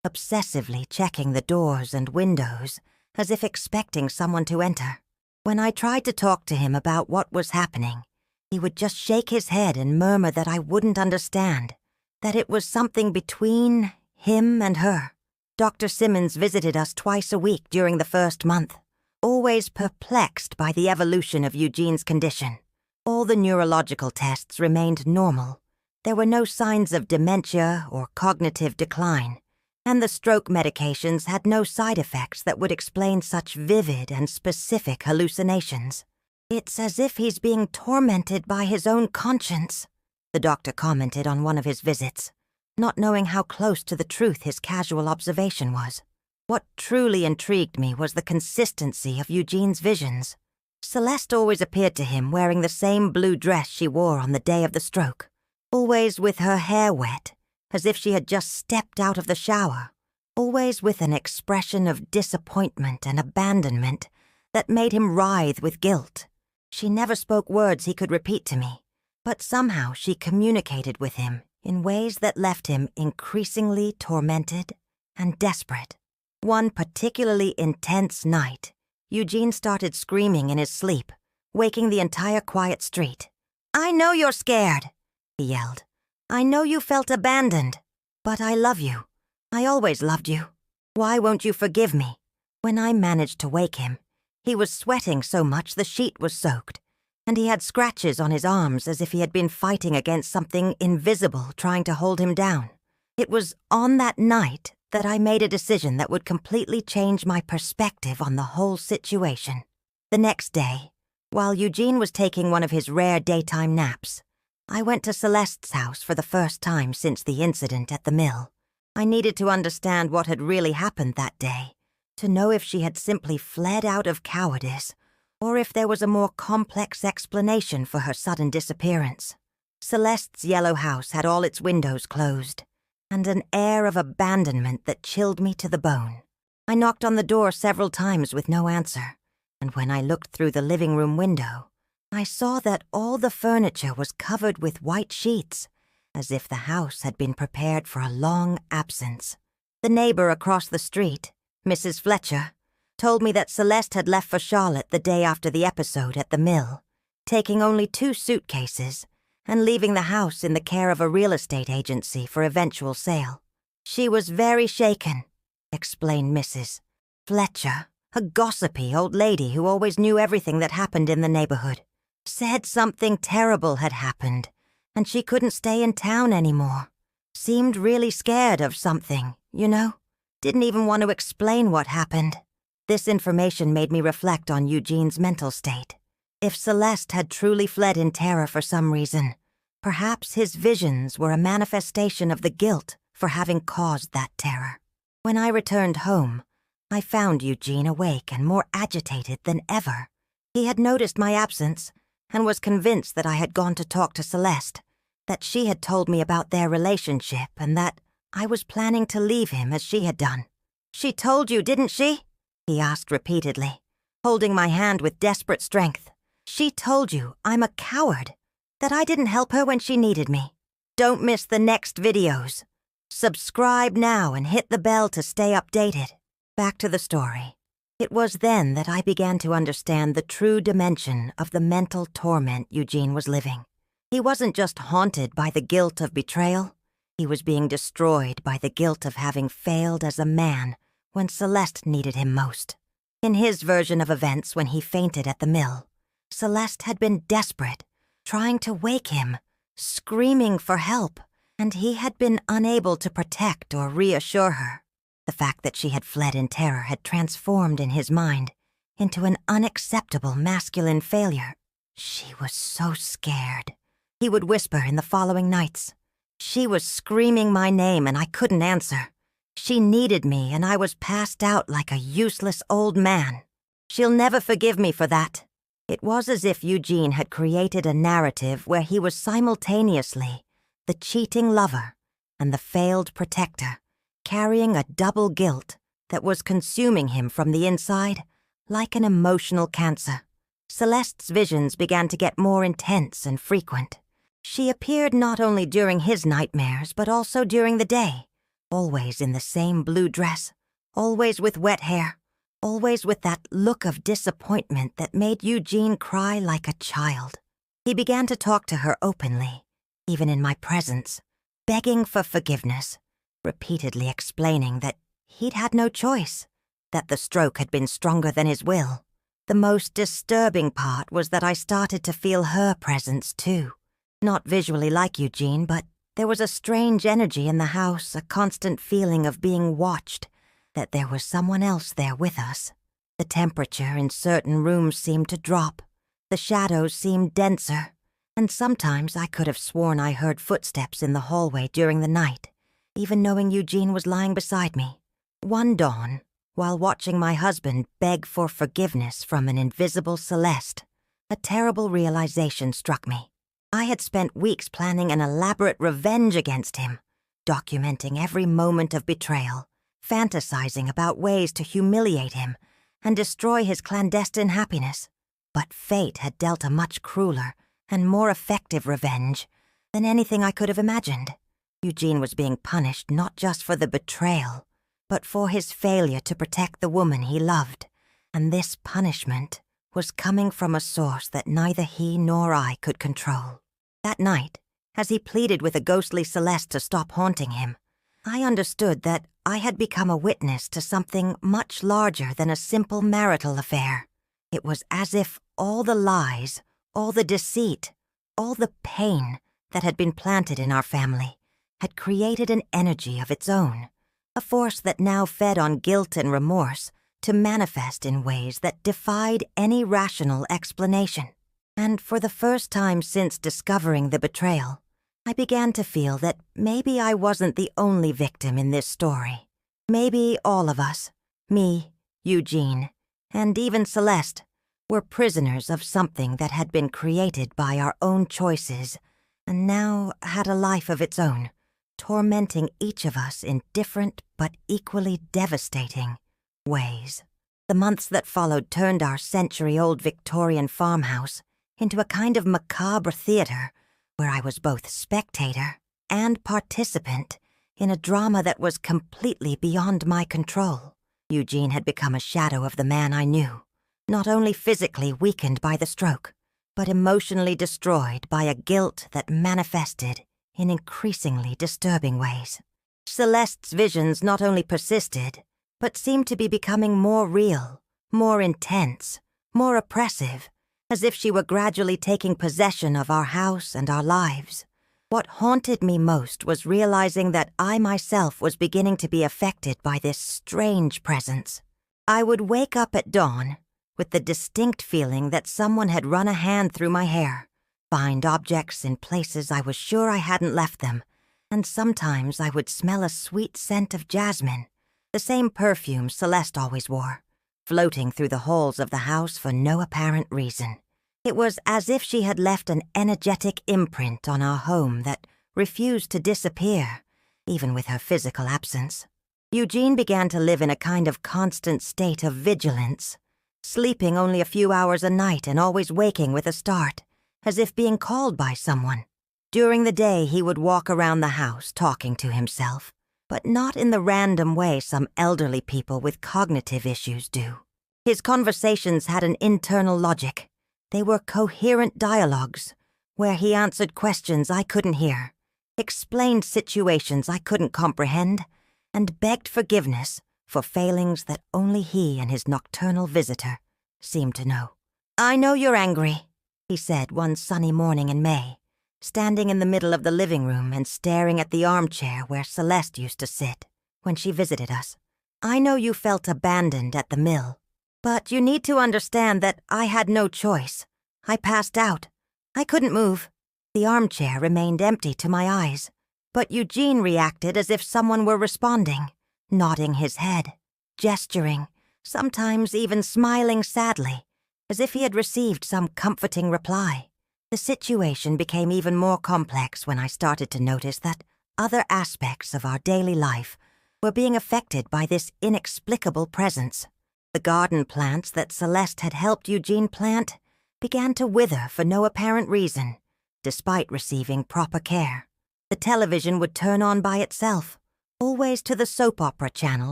obsessively checking the doors and windows, as if expecting someone to enter. When I tried to talk to him about what was happening, he would just shake his head and murmur that I wouldn't understand, that it was something between him and her. Dr. Simmons visited us twice a week during the first month, always perplexed by the evolution of Eugene's condition. All the neurological tests remained normal, There were no signs of dementia or cognitive decline, and the stroke medications had no side effects that would explain such vivid and specific hallucinations. "It's as if he's being tormented by his own conscience," the doctor commented on one of his visits, not knowing how close to the truth his casual observation was. What truly intrigued me was the consistency of Eugene's visions. Celeste always appeared to him wearing the same blue dress she wore on the day of the stroke, always with her hair wet, as if she had just stepped out of the shower, always with an expression of disappointment and abandonment that made him writhe with guilt. She never spoke words he could repeat to me, but somehow she communicated with him in ways that left him increasingly tormented and desperate. One particularly intense night, Eugene started screaming in his sleep, waking the entire quiet street. "I know you're scared," he yelled. "I know you felt abandoned, but I love you. I always loved you. Why won't you forgive me?" When I managed to wake him, he was sweating so much the sheet was soaked, and he had scratches on his arms as if he had been fighting against something invisible trying to hold him down. It was on that night that I made a decision that would completely change my perspective on the whole situation. The next day, while Eugene was taking one of his rare daytime naps, I went to Celeste's house for the first time since the incident at the mill. I needed to understand what had really happened that day, to know if she had simply fled out of cowardice, or if there was a more complex explanation for her sudden disappearance. Celeste's yellow house had all its windows closed, and an air of abandonment that chilled me to the bone. I knocked on the door several times with no answer, and when I looked through the living room window, I saw that all the furniture was covered with white sheets, as if the house had been prepared for a long absence. The neighbor across the street, Mrs. Fletcher, told me that Celeste had left for Charlotte the day after the episode at the mill, taking only 2 suitcases and leaving the house in the care of a real estate agency for eventual sale. "She was very shaken," explained Mrs. Fletcher, a gossipy old lady who always knew everything that happened in the neighborhood. "Said something terrible had happened, and she couldn't stay in town anymore. Seemed really scared of something, you know? Didn't even want to explain what happened." This information made me reflect on Eugene's mental state. If Celeste had truly fled in terror for some reason, perhaps his visions were a manifestation of the guilt for having caused that terror. When I returned home, I found Eugene awake and more agitated than ever. He had noticed my absence and was convinced that I had gone to talk to Celeste, that she had told me about their relationship and that I was planning to leave him as she had done. "She told you, didn't she?" he asked repeatedly, holding my hand with desperate strength. "She told you I'm a coward, that I didn't help her when she needed me. Don't miss the next videos. Subscribe now and hit the bell to stay updated." Back to the story. It was then that I began to understand the true dimension of the mental torment Eugene was living. He wasn't just haunted by the guilt of betrayal. He was being destroyed by the guilt of having failed as a man when Celeste needed him most. In his version of events when he fainted at the mill, Celeste had been desperate, trying to wake him, screaming for help, and he had been unable to protect or reassure her. The fact that she had fled in terror had transformed in his mind into an unacceptable masculine failure. "She was so scared," he would whisper in the following nights. "She was screaming my name and I couldn't answer. She needed me and I was passed out like a useless old man. She'll never forgive me for that." It was as if Eugene had created a narrative where he was simultaneously the cheating lover and the failed protector, carrying a double guilt that was consuming him from the inside like an emotional cancer. Celeste's visions began to get more intense and frequent. She appeared not only during his nightmares but also during the day, always in the same blue dress, always with wet hair, always with that look of disappointment that made Eugene cry like a child. He began to talk to her openly, even in my presence, begging for forgiveness, repeatedly explaining that he'd had no choice, that the stroke had been stronger than his will. The most disturbing part was that I started to feel her presence too, not visually like Eugene, but There was a strange energy in the house, a constant feeling of being watched, that there was someone else there with us. The temperature in certain rooms seemed to drop. The shadows seemed denser, and sometimes I could have sworn I heard footsteps in the hallway during the night, even knowing Eugene was lying beside me. One dawn, while watching my husband beg for forgiveness from an invisible Celeste, a terrible realization struck me. I had spent weeks planning an elaborate revenge against him, documenting every moment of betrayal, fantasizing about ways to humiliate him and destroy his clandestine happiness. But fate had dealt a much crueler and more effective revenge than anything I could have imagined. Eugene was being punished not just for the betrayal, but for his failure to protect the woman he loved, and this punishment was coming from a source that neither he nor I could control. That night, as he pleaded with a ghostly Celeste to stop haunting him, I understood that I had become a witness to something much larger than a simple marital affair. It was as if all the lies, all the deceit, all the pain that had been planted in our family had created an energy of its own, a force that now fed on guilt and remorse to manifest in ways that defied any rational explanation. And for the first time since discovering the betrayal, I began to feel that maybe I wasn't the only victim in this story. Maybe all of us, me, Eugene, and even Celeste, were prisoners of something that had been created by our own choices and now had a life of its own, tormenting each of us in different but equally devastating ways. The months that followed turned our century-old Victorian farmhouse into a kind of macabre theater where I was both spectator and participant in a drama that was completely beyond my control. Eugene had become a shadow of the man I knew, not only physically weakened by the stroke, but emotionally destroyed by a guilt that manifested in increasingly disturbing ways. Celeste's visions not only persisted, but seemed to be becoming more real, more intense, more oppressive, as if she were gradually taking possession of our house and our lives. What haunted me most was realizing that I myself was beginning to be affected by this strange presence. I would wake up at dawn with the distinct feeling that someone had run a hand through my hair, find objects in places I was sure I hadn't left them, and sometimes I would smell a sweet scent of jasmine, the same perfume Celeste always wore, floating through the halls of the house for no apparent reason. It was as if she had left an energetic imprint on our home that refused to disappear, even with her physical absence. Eugene began to live in a kind of constant state of vigilance, sleeping only a few hours a night and always waking with a start, as if being called by someone. During the day, he would walk around the house talking to himself, but not in the random way some elderly people with cognitive issues do. His conversations had an internal logic. They were coherent dialogues, where he answered questions I couldn't hear, explained situations I couldn't comprehend, and begged forgiveness for failings that only he and his nocturnal visitor seemed to know. "I know you're angry," he said one sunny morning in May, standing in the middle of the living room and staring at the armchair where Celeste used to sit when she visited us. "I know you felt abandoned at the mill, but you need to understand that I had no choice. I passed out. I couldn't move." The armchair remained empty to my eyes, but Eugene reacted as if someone were responding, nodding his head, gesturing, sometimes even smiling sadly, as if he had received some comforting reply. The situation became even more complex when I started to notice that other aspects of our daily life were being affected by this inexplicable presence. The garden plants that Celeste had helped Eugene plant began to wither for no apparent reason, despite receiving proper care. The television would turn on by itself, always to the soap opera channel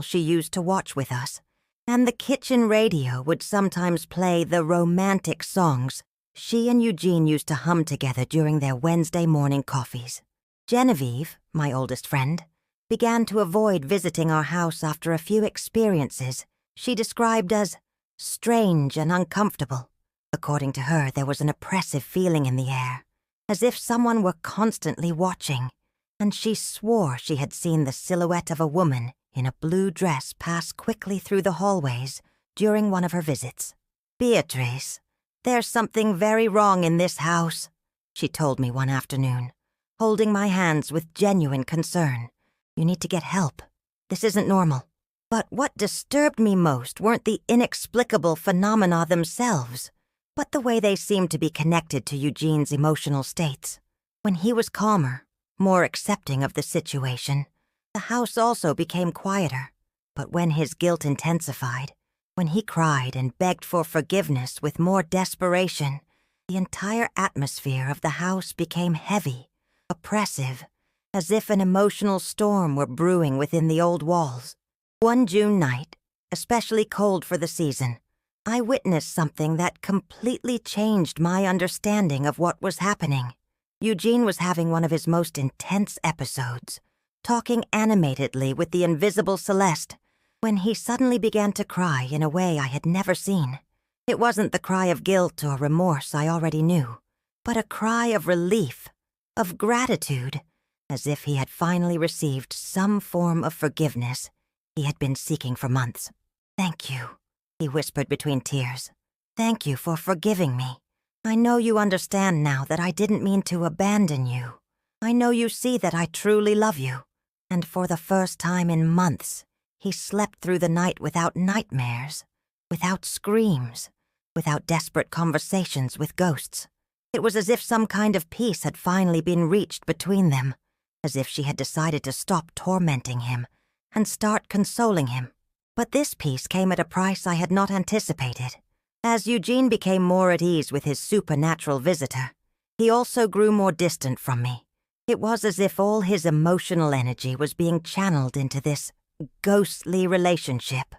she used to watch with us, and the kitchen radio would sometimes play the romantic songs she and Eugene used to hum together during their Wednesday morning coffees. Genevieve, my oldest friend, began to avoid visiting our house after a few experiences she described as strange and uncomfortable. According to her, there was an oppressive feeling in the air, as if someone were constantly watching, and she swore she had seen the silhouette of a woman in a blue dress pass quickly through the hallways during one of her visits. "Beatrice, there's something very wrong in this house," she told me one afternoon, holding my hands with genuine concern. "You need to get help. This isn't normal." But what disturbed me most weren't the inexplicable phenomena themselves, but the way they seemed to be connected to Eugene's emotional states. When he was calmer, more accepting of the situation, the house also became quieter. But when his guilt intensified, when he cried and begged for forgiveness with more desperation, the entire atmosphere of the house became heavy, oppressive, as if an emotional storm were brewing within the old walls. One June night, especially cold for the season, I witnessed something that completely changed my understanding of what was happening. Eugene was having one of his most intense episodes, talking animatedly with the invisible Celeste, when he suddenly began to cry in a way I had never seen. It wasn't the cry of guilt or remorse I already knew, but a cry of relief, of gratitude, as if he had finally received some form of forgiveness he had been seeking for months. "Thank you," he whispered between tears. "Thank you for forgiving me. I know you understand now that I didn't mean to abandon you. I know you see that I truly love you." And for the first time in months, he slept through the night without nightmares, without screams, without desperate conversations with ghosts. It was as if some kind of peace had finally been reached between them, as if she had decided to stop tormenting him and start consoling him. But this peace came at a price I had not anticipated. As Eugene became more at ease with his supernatural visitor, he also grew more distant from me. It was as if all his emotional energy was being channeled into this ghostly relationship,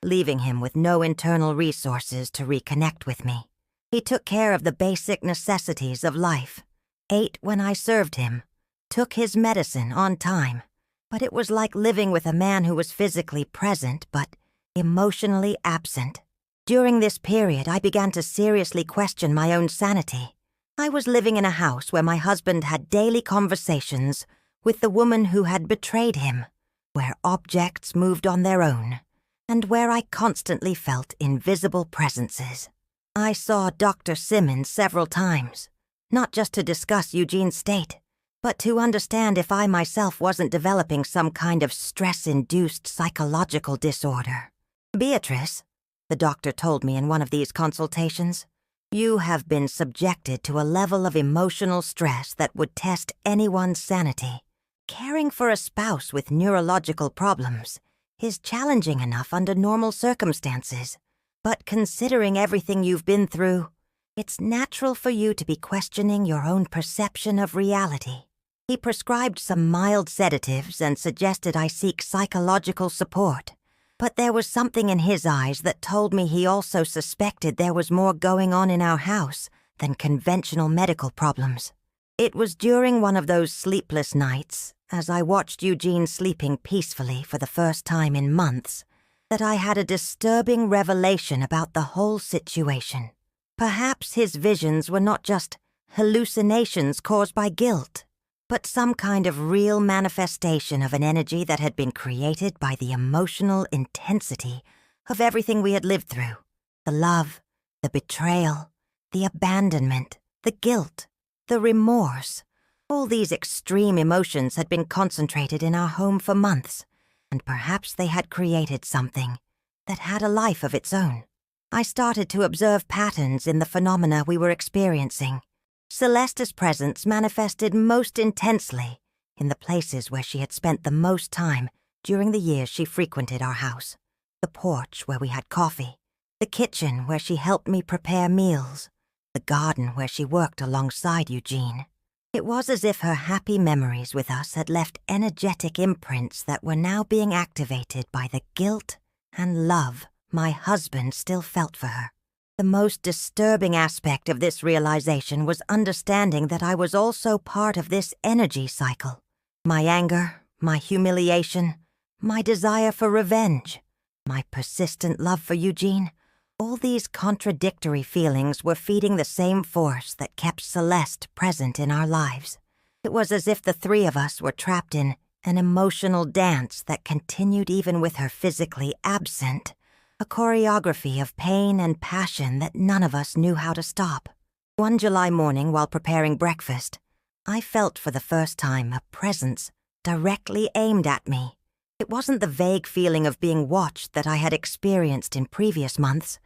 leaving him with no internal resources to reconnect with me. He took care of the basic necessities of life, ate when I served him, took his medicine on time, but it was like living with a man who was physically present but emotionally absent. During this period, I began to seriously question my own sanity. I was living in a house where my husband had daily conversations with the woman who had betrayed him, where objects moved on their own, and where I constantly felt invisible presences. I saw Dr. Simmons several times, not just to discuss Eugene's state, but to understand if I myself wasn't developing some kind of stress-induced psychological disorder. "Beatrice," the doctor told me in one of these consultations, "you have been subjected to a level of emotional stress that would test anyone's sanity. Caring for a spouse with neurological problems is challenging enough under normal circumstances, but considering everything you've been through, it's natural for you to be questioning your own perception of reality." He prescribed some mild sedatives and suggested I seek psychological support, but there was something in his eyes that told me he also suspected there was more going on in our house than conventional medical problems. It was during one of those sleepless nights, as I watched Eugene sleeping peacefully for the first time in months, that I had a disturbing revelation about the whole situation. Perhaps his visions were not just hallucinations caused by guilt, but some kind of real manifestation of an energy that had been created by the emotional intensity of everything we had lived through. The love, the betrayal, the abandonment, the guilt, the remorse. All these extreme emotions had been concentrated in our home for months, and perhaps they had created something that had a life of its own. I started to observe patterns in the phenomena we were experiencing. Celeste's presence manifested most intensely in the places where she had spent the most time during the years she frequented our house. The porch where we had coffee, the kitchen where she helped me prepare meals, the garden where she worked alongside Eugene. It was as if her happy memories with us had left energetic imprints that were now being activated by the guilt and love my husband still felt for her. The most disturbing aspect of this realization was understanding that I was also part of this energy cycle. My anger, my humiliation, my desire for revenge, my persistent love for Eugene, all these contradictory feelings were feeding the same force that kept Celeste present in our lives. It was as if the three of us were trapped in an emotional dance that continued even with her physically absent, a choreography of pain and passion that none of us knew how to stop. One July morning, while preparing breakfast, I felt for the first time a presence directly aimed at me. It wasn't the vague feeling of being watched that I had experienced in previous months,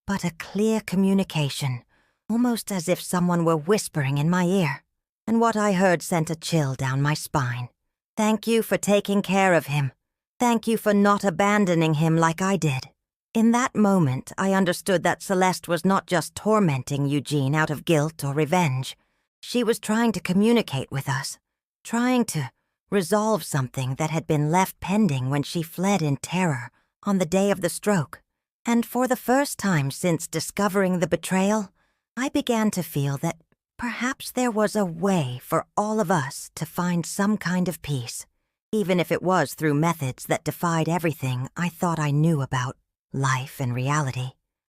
but a clear communication, almost as if someone were whispering in my ear. And what I heard sent a chill down my spine. Thank you for taking care of him. Thank you for not abandoning him like I did. In that moment, I understood that Celeste was not just tormenting Eugene out of guilt or revenge. She was trying to communicate with us, trying to resolve something that had been left pending when she fled in terror on the day of the stroke. And for the first time since discovering the betrayal, I began to feel that perhaps there was a way for all of us to find some kind of peace, even if it was through methods that defied everything I thought I knew about life and reality.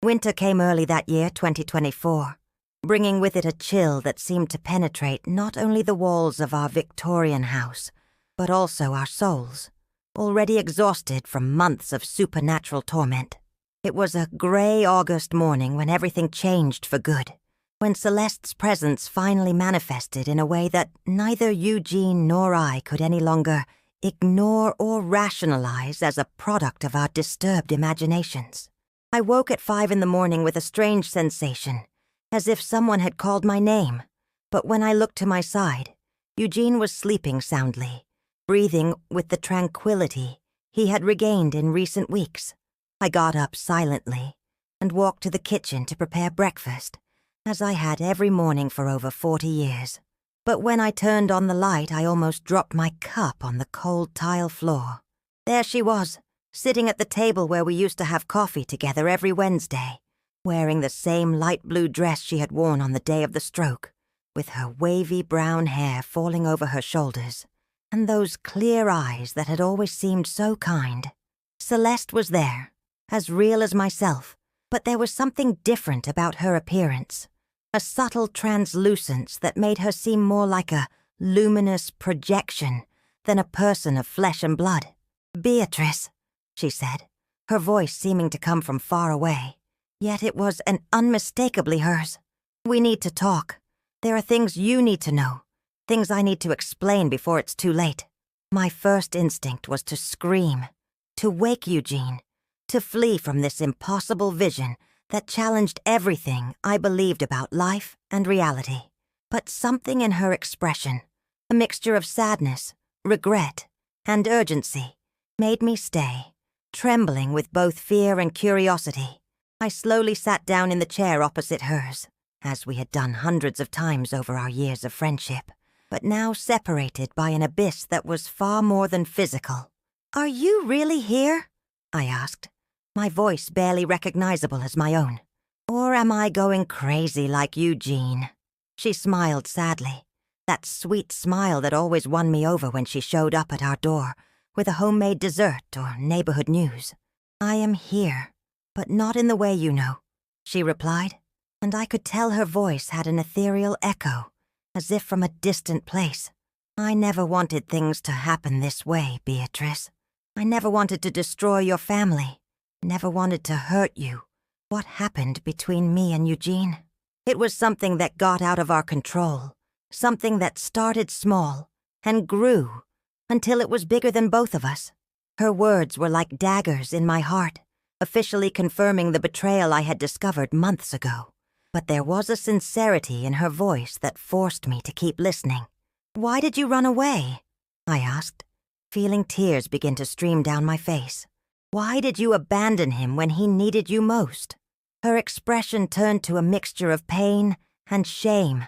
Winter came early that year, 2024, bringing with it a chill that seemed to penetrate not only the walls of our Victorian house, but also our souls, already exhausted from months of supernatural torment. It was a gray August morning when everything changed for good, when Celeste's presence finally manifested in a way that neither Eugene nor I could any longer ignore or rationalize as a product of our disturbed imaginations. I woke at 5 a.m. with a strange sensation, as if someone had called my name, but when I looked to my side, Eugene was sleeping soundly, breathing with the tranquility he had regained in recent weeks. I got up silently and walked to the kitchen to prepare breakfast, as I had every morning for over 40 years. But when I turned on the light, I almost dropped my cup on the cold tile floor. There she was, sitting at the table where we used to have coffee together every Wednesday, wearing the same light blue dress she had worn on the day of the stroke, with her wavy brown hair falling over her shoulders, and those clear eyes that had always seemed so kind. Celeste was there, as real as myself, but there was something different about her appearance, a subtle translucence that made her seem more like a luminous projection than a person of flesh and blood. "Beatrice," she said, her voice seeming to come from far away, yet it was an unmistakably hers. "We need to talk. There are things you need to know, things I need to explain before it's too late." My first instinct was to scream, to wake Eugene, to flee from this impossible vision that challenged everything I believed about life and reality. But something in her expression, a mixture of sadness, regret, and urgency, made me stay, trembling with both fear and curiosity. I slowly sat down in the chair opposite hers, as we had done hundreds of times over our years of friendship, but now separated by an abyss that was far more than physical. "Are you really here?" I asked, my voice barely recognizable as my own. "Or am I going crazy like Eugene?" She smiled sadly, that sweet smile that always won me over when she showed up at our door with a homemade dessert or neighborhood news. "I am here, but not in the way you know," she replied, and I could tell her voice had an ethereal echo, as if from a distant place. "I never wanted things to happen this way, Beatrice. I never wanted to destroy your family, never wanted to hurt you. What happened between me and Eugene? It was something that got out of our control, something that started small and grew until it was bigger than both of us." Her words were like daggers in my heart, officially confirming the betrayal I had discovered months ago. But there was a sincerity in her voice that forced me to keep listening. "Why did you run away?" I asked, feeling tears begin to stream down my face. "Why did you abandon him when he needed you most?" Her expression turned to a mixture of pain and shame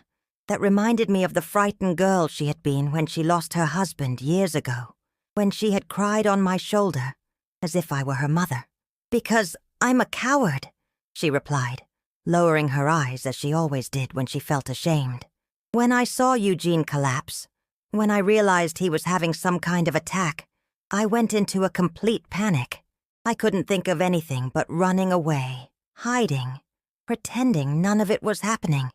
that reminded me of the frightened girl she had been when she lost her husband years ago, when she had cried on my shoulder as if I were her mother. "Because I'm a coward," she replied, lowering her eyes as she always did when she felt ashamed. "When I saw Eugene collapse, when I realized he was having some kind of attack, I went into a complete panic. I couldn't think of anything but running away, hiding, pretending none of it was happening.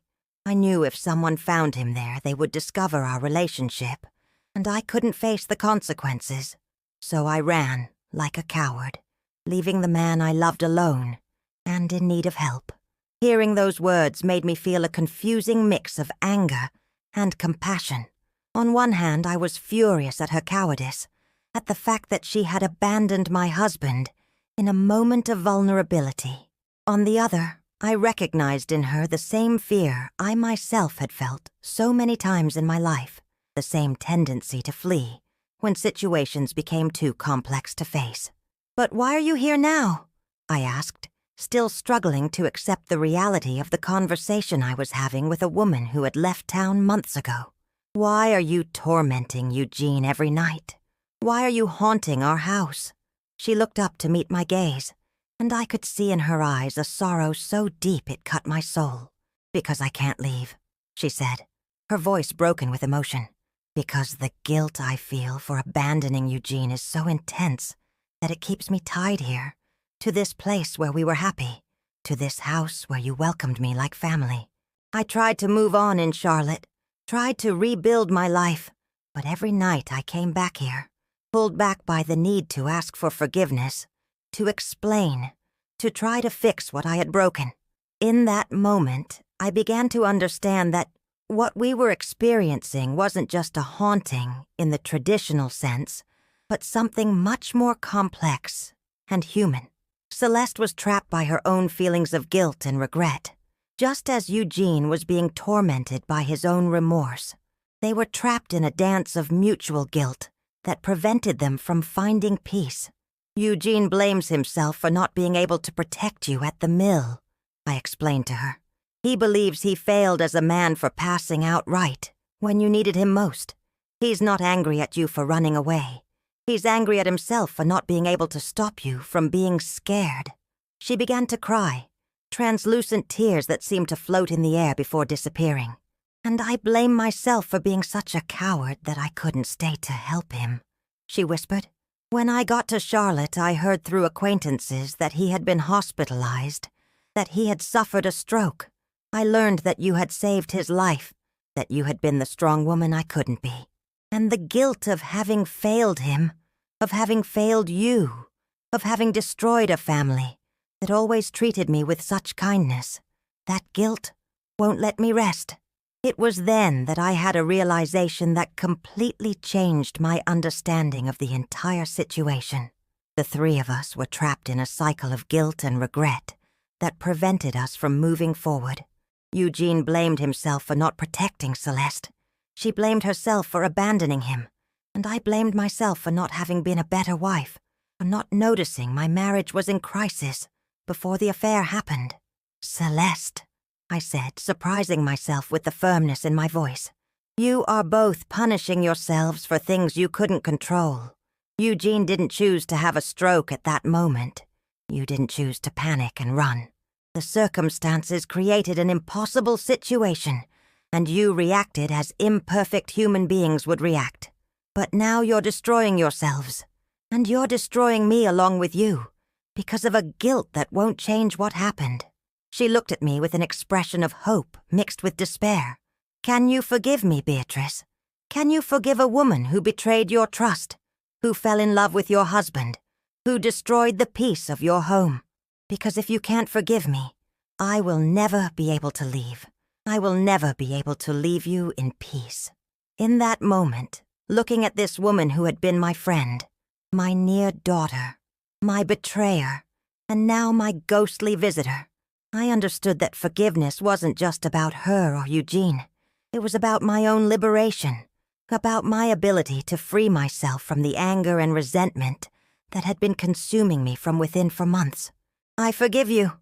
I knew if someone found him there, they would discover our relationship, and I couldn't face the consequences. So I ran, like a coward, leaving the man I loved alone and in need of help. Hearing those words made me feel a confusing mix of anger and compassion. On one hand, I was furious at her cowardice, at the fact that she had abandoned my husband in a moment of vulnerability. On the other, I recognized in her the same fear I myself had felt so many times in my life, the same tendency to flee when situations became too complex to face. "But why are you here now?" I asked, still struggling to accept the reality of the conversation I was having with a woman who had left town months ago. "Why are you tormenting Eugene every night? Why are you haunting our house?" She looked up to meet my gaze, and I could see in her eyes a sorrow so deep it cut my soul. "Because I can't leave," she said, her voice broken with emotion. "Because the guilt I feel for abandoning Eugene is so intense that it keeps me tied here, to this place where we were happy, to this house where you welcomed me like family. I tried to move on in Charlotte, tried to rebuild my life, but every night I came back here, pulled back by the need to ask for forgiveness, to explain, to try to fix what I had broken. In that moment, I began to understand that what we were experiencing wasn't just a haunting in the traditional sense, but something much more complex and human. Celeste was trapped by her own feelings of guilt and regret, just as Eugene was being tormented by his own remorse. They were trapped in a dance of mutual guilt that prevented them from finding peace. "Eugene blames himself for not being able to protect you at the mill," I explained to her. "He believes he failed as a man for passing out right when you needed him most. He's not angry at you for running away. He's angry at himself for not being able to stop you from being scared." She began to cry, translucent tears that seemed to float in the air before disappearing. "And I blame myself for being such a coward that I couldn't stay to help him," she whispered. "When I got to Charlotte, I heard through acquaintances that he had been hospitalized, that he had suffered a stroke. I learned that you had saved his life, that you had been the strong woman I couldn't be. And the guilt of having failed him, of having failed you, of having destroyed a family that always treated me with such kindness, that guilt won't let me rest." It was then that I had a realization that completely changed my understanding of the entire situation. The three of us were trapped in a cycle of guilt and regret that prevented us from moving forward. Eugene blamed himself for not protecting Celeste. She blamed herself for abandoning him, and I blamed myself for not having been a better wife, for not noticing my marriage was in crisis before the affair happened. "Celeste," I said, surprising myself with the firmness in my voice, "you are both punishing yourselves for things you couldn't control. Eugene didn't choose to have a stroke at that moment. You didn't choose to panic and run. The circumstances created an impossible situation, and you reacted as imperfect human beings would react. But now you're destroying yourselves, and you're destroying me along with you, because of a guilt that won't change what happened." She looked at me with an expression of hope mixed with despair. "Can you forgive me, Beatrice? Can you forgive a woman who betrayed your trust, who fell in love with your husband, who destroyed the peace of your home? Because if you can't forgive me, I will never be able to leave. I will never be able to leave you in peace." In that moment, looking at this woman who had been my friend, my near daughter, my betrayer, and now my ghostly visitor, I understood that forgiveness wasn't just about her or Eugene. It was about my own liberation, about my ability to free myself from the anger and resentment that had been consuming me from within for months. "I forgive you,"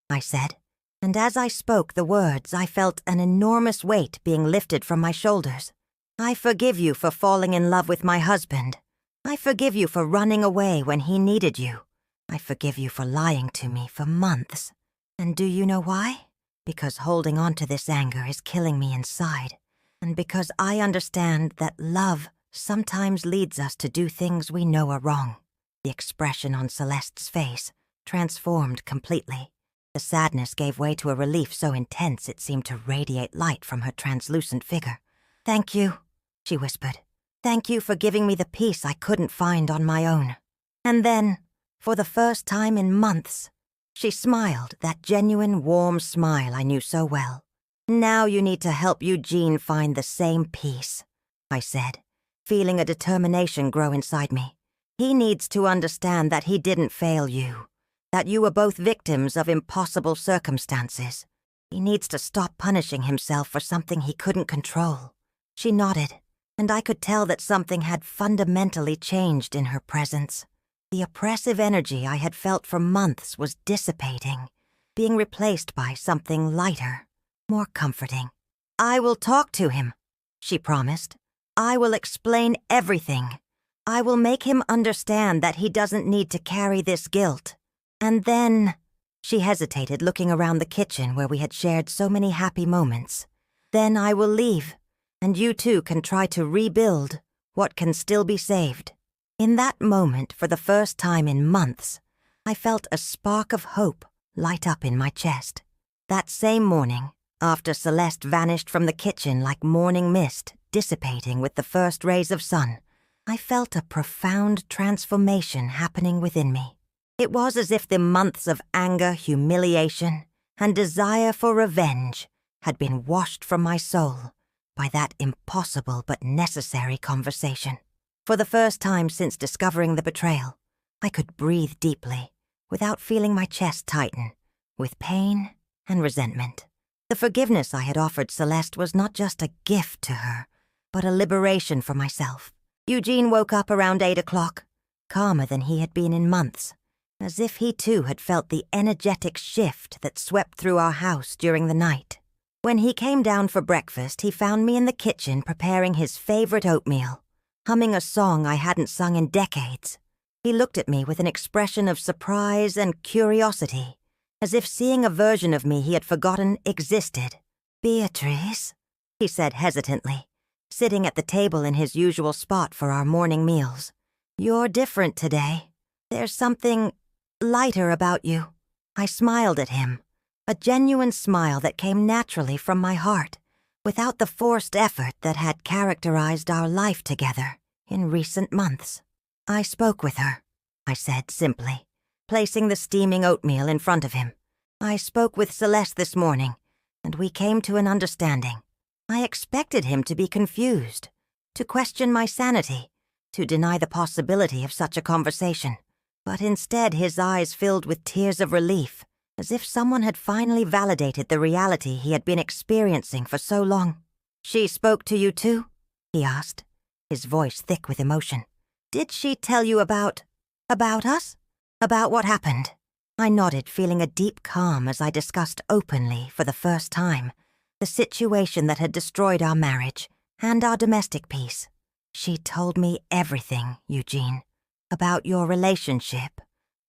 I said, and as I spoke the words, I felt an enormous weight being lifted from my shoulders. "I forgive you for falling in love with my husband. I forgive you for running away when he needed you. I forgive you for lying to me for months. And do you know why? Because holding on to this anger is killing me inside, and because I understand that love sometimes leads us to do things we know are wrong." The expression on Celeste's face transformed completely. The sadness gave way to a relief so intense it seemed to radiate light from her translucent figure. "Thank you," she whispered. "Thank you for giving me the peace I couldn't find on my own." And then, for the first time in months, she smiled, that genuine, warm smile I knew so well. "Now you need to help Eugene find the same peace," I said, feeling a determination grow inside me. "He needs to understand that he didn't fail you, that you were both victims of impossible circumstances. He needs to stop punishing himself for something he couldn't control." She nodded, and I could tell that something had fundamentally changed in her presence. The oppressive energy I had felt for months was dissipating, being replaced by something lighter, more comforting. "I will talk to him," she promised. "I will explain everything. I will make him understand that he doesn't need to carry this guilt. And then," she hesitated, looking around the kitchen where we had shared so many happy moments, "then I will leave, and you two can try to rebuild what can still be saved." In that moment, for the first time in months, I felt a spark of hope light up in my chest. That same morning, after Celeste vanished from the kitchen like morning mist dissipating with the first rays of sun, I felt a profound transformation happening within me. It was as if the months of anger, humiliation, and desire for revenge had been washed from my soul by that impossible but necessary conversation. For the first time since discovering the betrayal, I could breathe deeply, without feeling my chest tighten, with pain and resentment. The forgiveness I had offered Celeste was not just a gift to her, but a liberation for myself. Eugene woke up around 8 o'clock, calmer than he had been in months, as if he too had felt the energetic shift that swept through our house during the night. When he came down for breakfast, he found me in the kitchen preparing his favorite oatmeal, humming a song I hadn't sung in decades. He looked at me with an expression of surprise and curiosity, as if seeing a version of me he had forgotten existed. "Beatrice," he said hesitantly, sitting at the table in his usual spot for our morning meals. "You're different today. There's something lighter about you." I smiled at him, a genuine smile that came naturally from my heart, without the forced effort that had characterized our life together in recent months. "I spoke with her," I said simply, placing the steaming oatmeal in front of him. "I spoke with Celeste this morning, and we came to an understanding. I expected him to be confused, to question my sanity, to deny the possibility of such a conversation. But instead his eyes filled with tears of relief, as if someone had finally validated the reality he had been experiencing for so long. "She spoke to you too?" he asked, his voice thick with emotion. "Did she tell you about us? About what happened?" I nodded, feeling a deep calm as I discussed openly, for the first time, the situation that had destroyed our marriage and our domestic peace. "She told me everything, Eugene. About your relationship,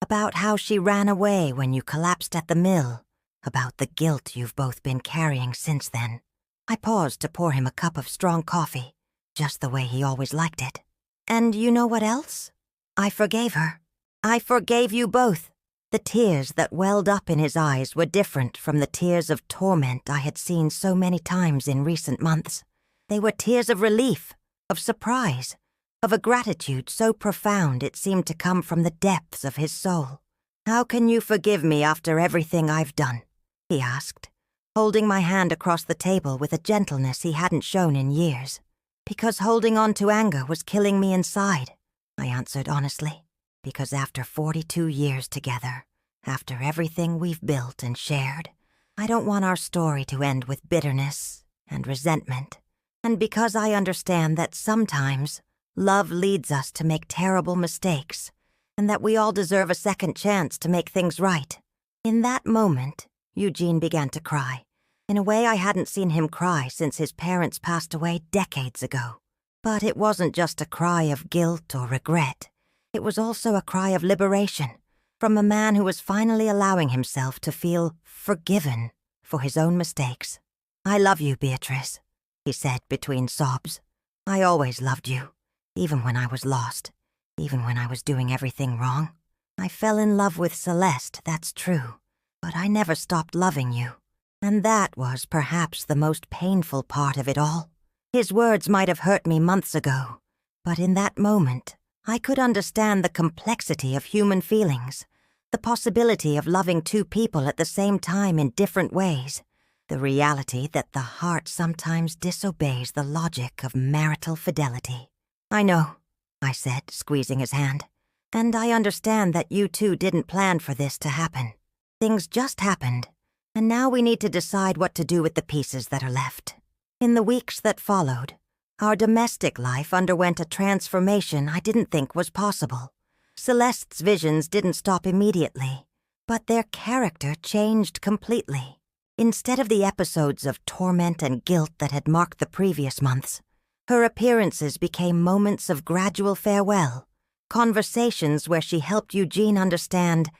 about how she ran away when you collapsed at the mill, about the guilt you've both been carrying since then." I paused to pour him a cup of strong coffee, just the way he always liked it. "And you know what else? I forgave her. I forgave you both." The tears that welled up in his eyes were different from the tears of torment I had seen so many times in recent months. They were tears of relief, of surprise, of a gratitude so profound it seemed to come from the depths of his soul. "How can you forgive me after everything I've done?" he asked, holding my hand across the table with a gentleness he hadn't shown in years. "Because holding on to anger was killing me inside," I answered honestly. "Because after 42 years together, after everything we've built and shared, I don't want our story to end with bitterness and resentment. And because I understand that sometimes love leads us to make terrible mistakes, and that we all deserve a second chance to make things right." In that moment, Eugene began to cry, in a way I hadn't seen him cry since his parents passed away decades ago. But it wasn't just a cry of guilt or regret. It was also a cry of liberation, from a man who was finally allowing himself to feel forgiven for his own mistakes. "I love you, Beatrice," he said between sobs. "I always loved you, even when I was lost, even when I was doing everything wrong. I fell in love with Celeste, that's true, but I never stopped loving you. And that was perhaps the most painful part of it all. His words might have hurt me months ago, but in that moment, I could understand the complexity of human feelings, the possibility of loving two people at the same time in different ways, the reality that the heart sometimes disobeys the logic of marital fidelity. "I know," I said, squeezing his hand, "and I understand that you two didn't plan for this to happen. Things just happened, and now we need to decide what to do with the pieces that are left." In the weeks that followed, our domestic life underwent a transformation I didn't think was possible. Celeste's visions didn't stop immediately, but their character changed completely. Instead of the episodes of torment and guilt that had marked the previous months, her appearances became moments of gradual farewell, conversations where she helped Eugene understand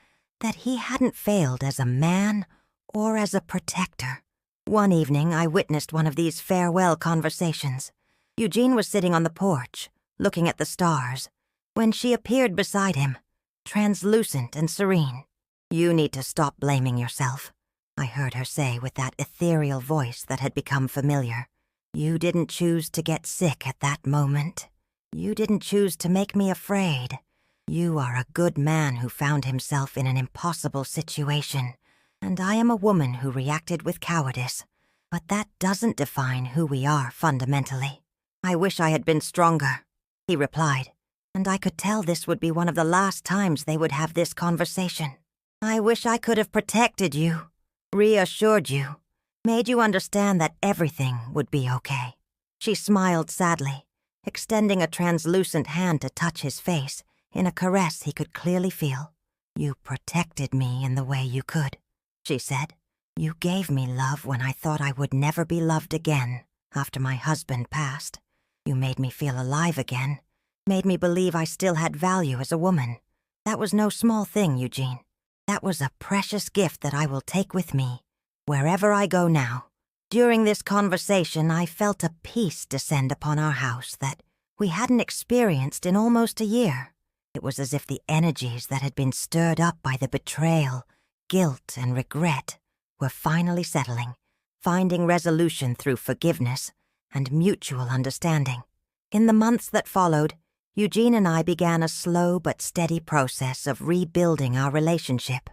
that he hadn't failed as a man or as a protector. One evening, I witnessed one of these farewell conversations. Eugene was sitting on the porch, looking at the stars, when she appeared beside him, translucent and serene. "You need to stop blaming yourself," I heard her say with that ethereal voice that had become familiar. "You didn't choose to get sick at that moment. You didn't choose to make me afraid. You are a good man who found himself in an impossible situation, and I am a woman who reacted with cowardice. But that doesn't define who we are fundamentally." "I wish I had been stronger," he replied, and I could tell this would be one of the last times they would have this conversation. "I wish I could have protected you, reassured you, made you understand that everything would be okay." She smiled sadly, extending a translucent hand to touch his face in a caress he could clearly feel. "You protected me in the way you could," she said. "You gave me love when I thought I would never be loved again after my husband passed. You made me feel alive again, made me believe I still had value as a woman. That was no small thing, Eugene. That was a precious gift that I will take with me, wherever I go now." During this conversation, I felt a peace descend upon our house that we hadn't experienced in almost a year. It was as if the energies that had been stirred up by the betrayal, guilt, and regret were finally settling, finding resolution through forgiveness and mutual understanding. In the months that followed, Eugene and I began a slow but steady process of rebuilding our relationship.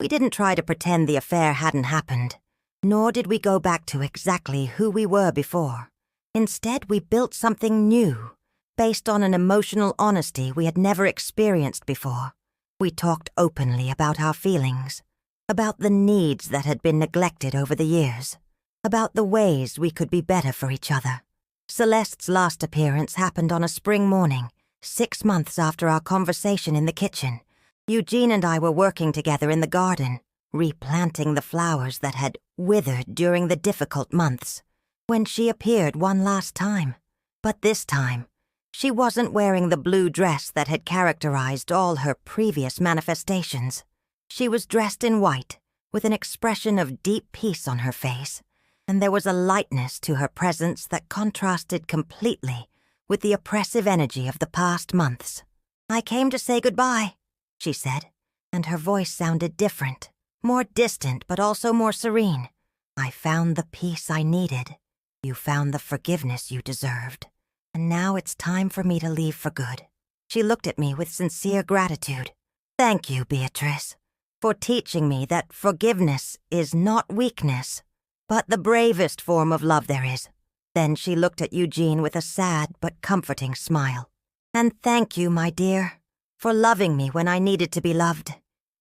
We didn't try to pretend the affair hadn't happened, nor did we go back to exactly who we were before. Instead, we built something new, based on an emotional honesty we had never experienced before. We talked openly about our feelings, about the needs that had been neglected over the years, about the ways we could be better for each other. Celeste's last appearance happened on a spring morning, 6 months after our conversation in the kitchen. Eugene and I were working together in the garden, replanting the flowers that had withered during the difficult months, when she appeared one last time. But this time, she wasn't wearing the blue dress that had characterized all her previous manifestations. She was dressed in white, with an expression of deep peace on her face, and there was a lightness to her presence that contrasted completely with the oppressive energy of the past months. "I came to say goodbye," she said, and her voice sounded different, more distant but also more serene. "I found the peace I needed. You found the forgiveness you deserved. And now it's time for me to leave for good." She looked at me with sincere gratitude. "Thank you, Beatrice, for teaching me that forgiveness is not weakness, but the bravest form of love there is." Then she looked at Eugene with a sad but comforting smile. "And thank you, my dear, for loving me when I needed to be loved,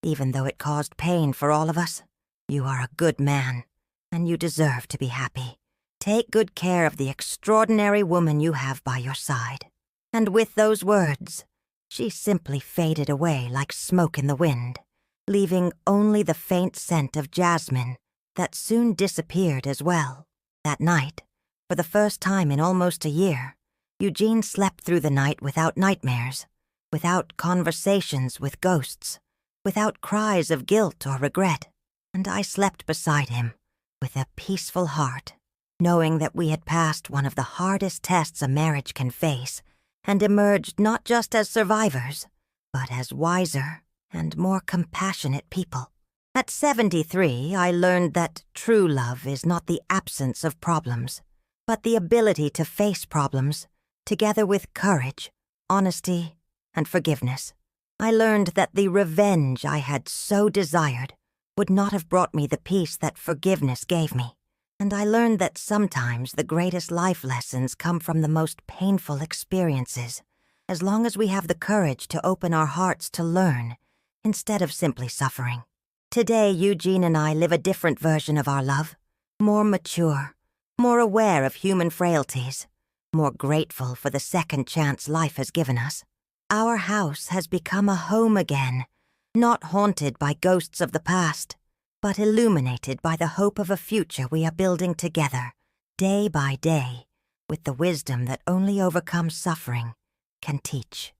even though it caused pain for all of us. You are a good man, and you deserve to be happy. Take good care of the extraordinary woman you have by your side." And with those words, she simply faded away like smoke in the wind, leaving only the faint scent of jasmine that soon disappeared as well. That night, for the first time in almost a year, Eugene slept through the night without nightmares, without conversations with ghosts, without cries of guilt or regret, and I slept beside him with a peaceful heart, knowing that we had passed one of the hardest tests a marriage can face and emerged not just as survivors, but as wiser and more compassionate people. At 73, I learned that true love is not the absence of problems, but the ability to face problems, together with courage, honesty, and forgiveness. I learned that the revenge I had so desired would not have brought me the peace that forgiveness gave me. And I learned that sometimes the greatest life lessons come from the most painful experiences, as long as we have the courage to open our hearts to learn, instead of simply suffering. Today, Eugene and I live a different version of our love, more mature, more aware of human frailties, more grateful for the second chance life has given us. Our house has become a home again, not haunted by ghosts of the past, but illuminated by the hope of a future we are building together, day by day, with the wisdom that only overcome suffering can teach.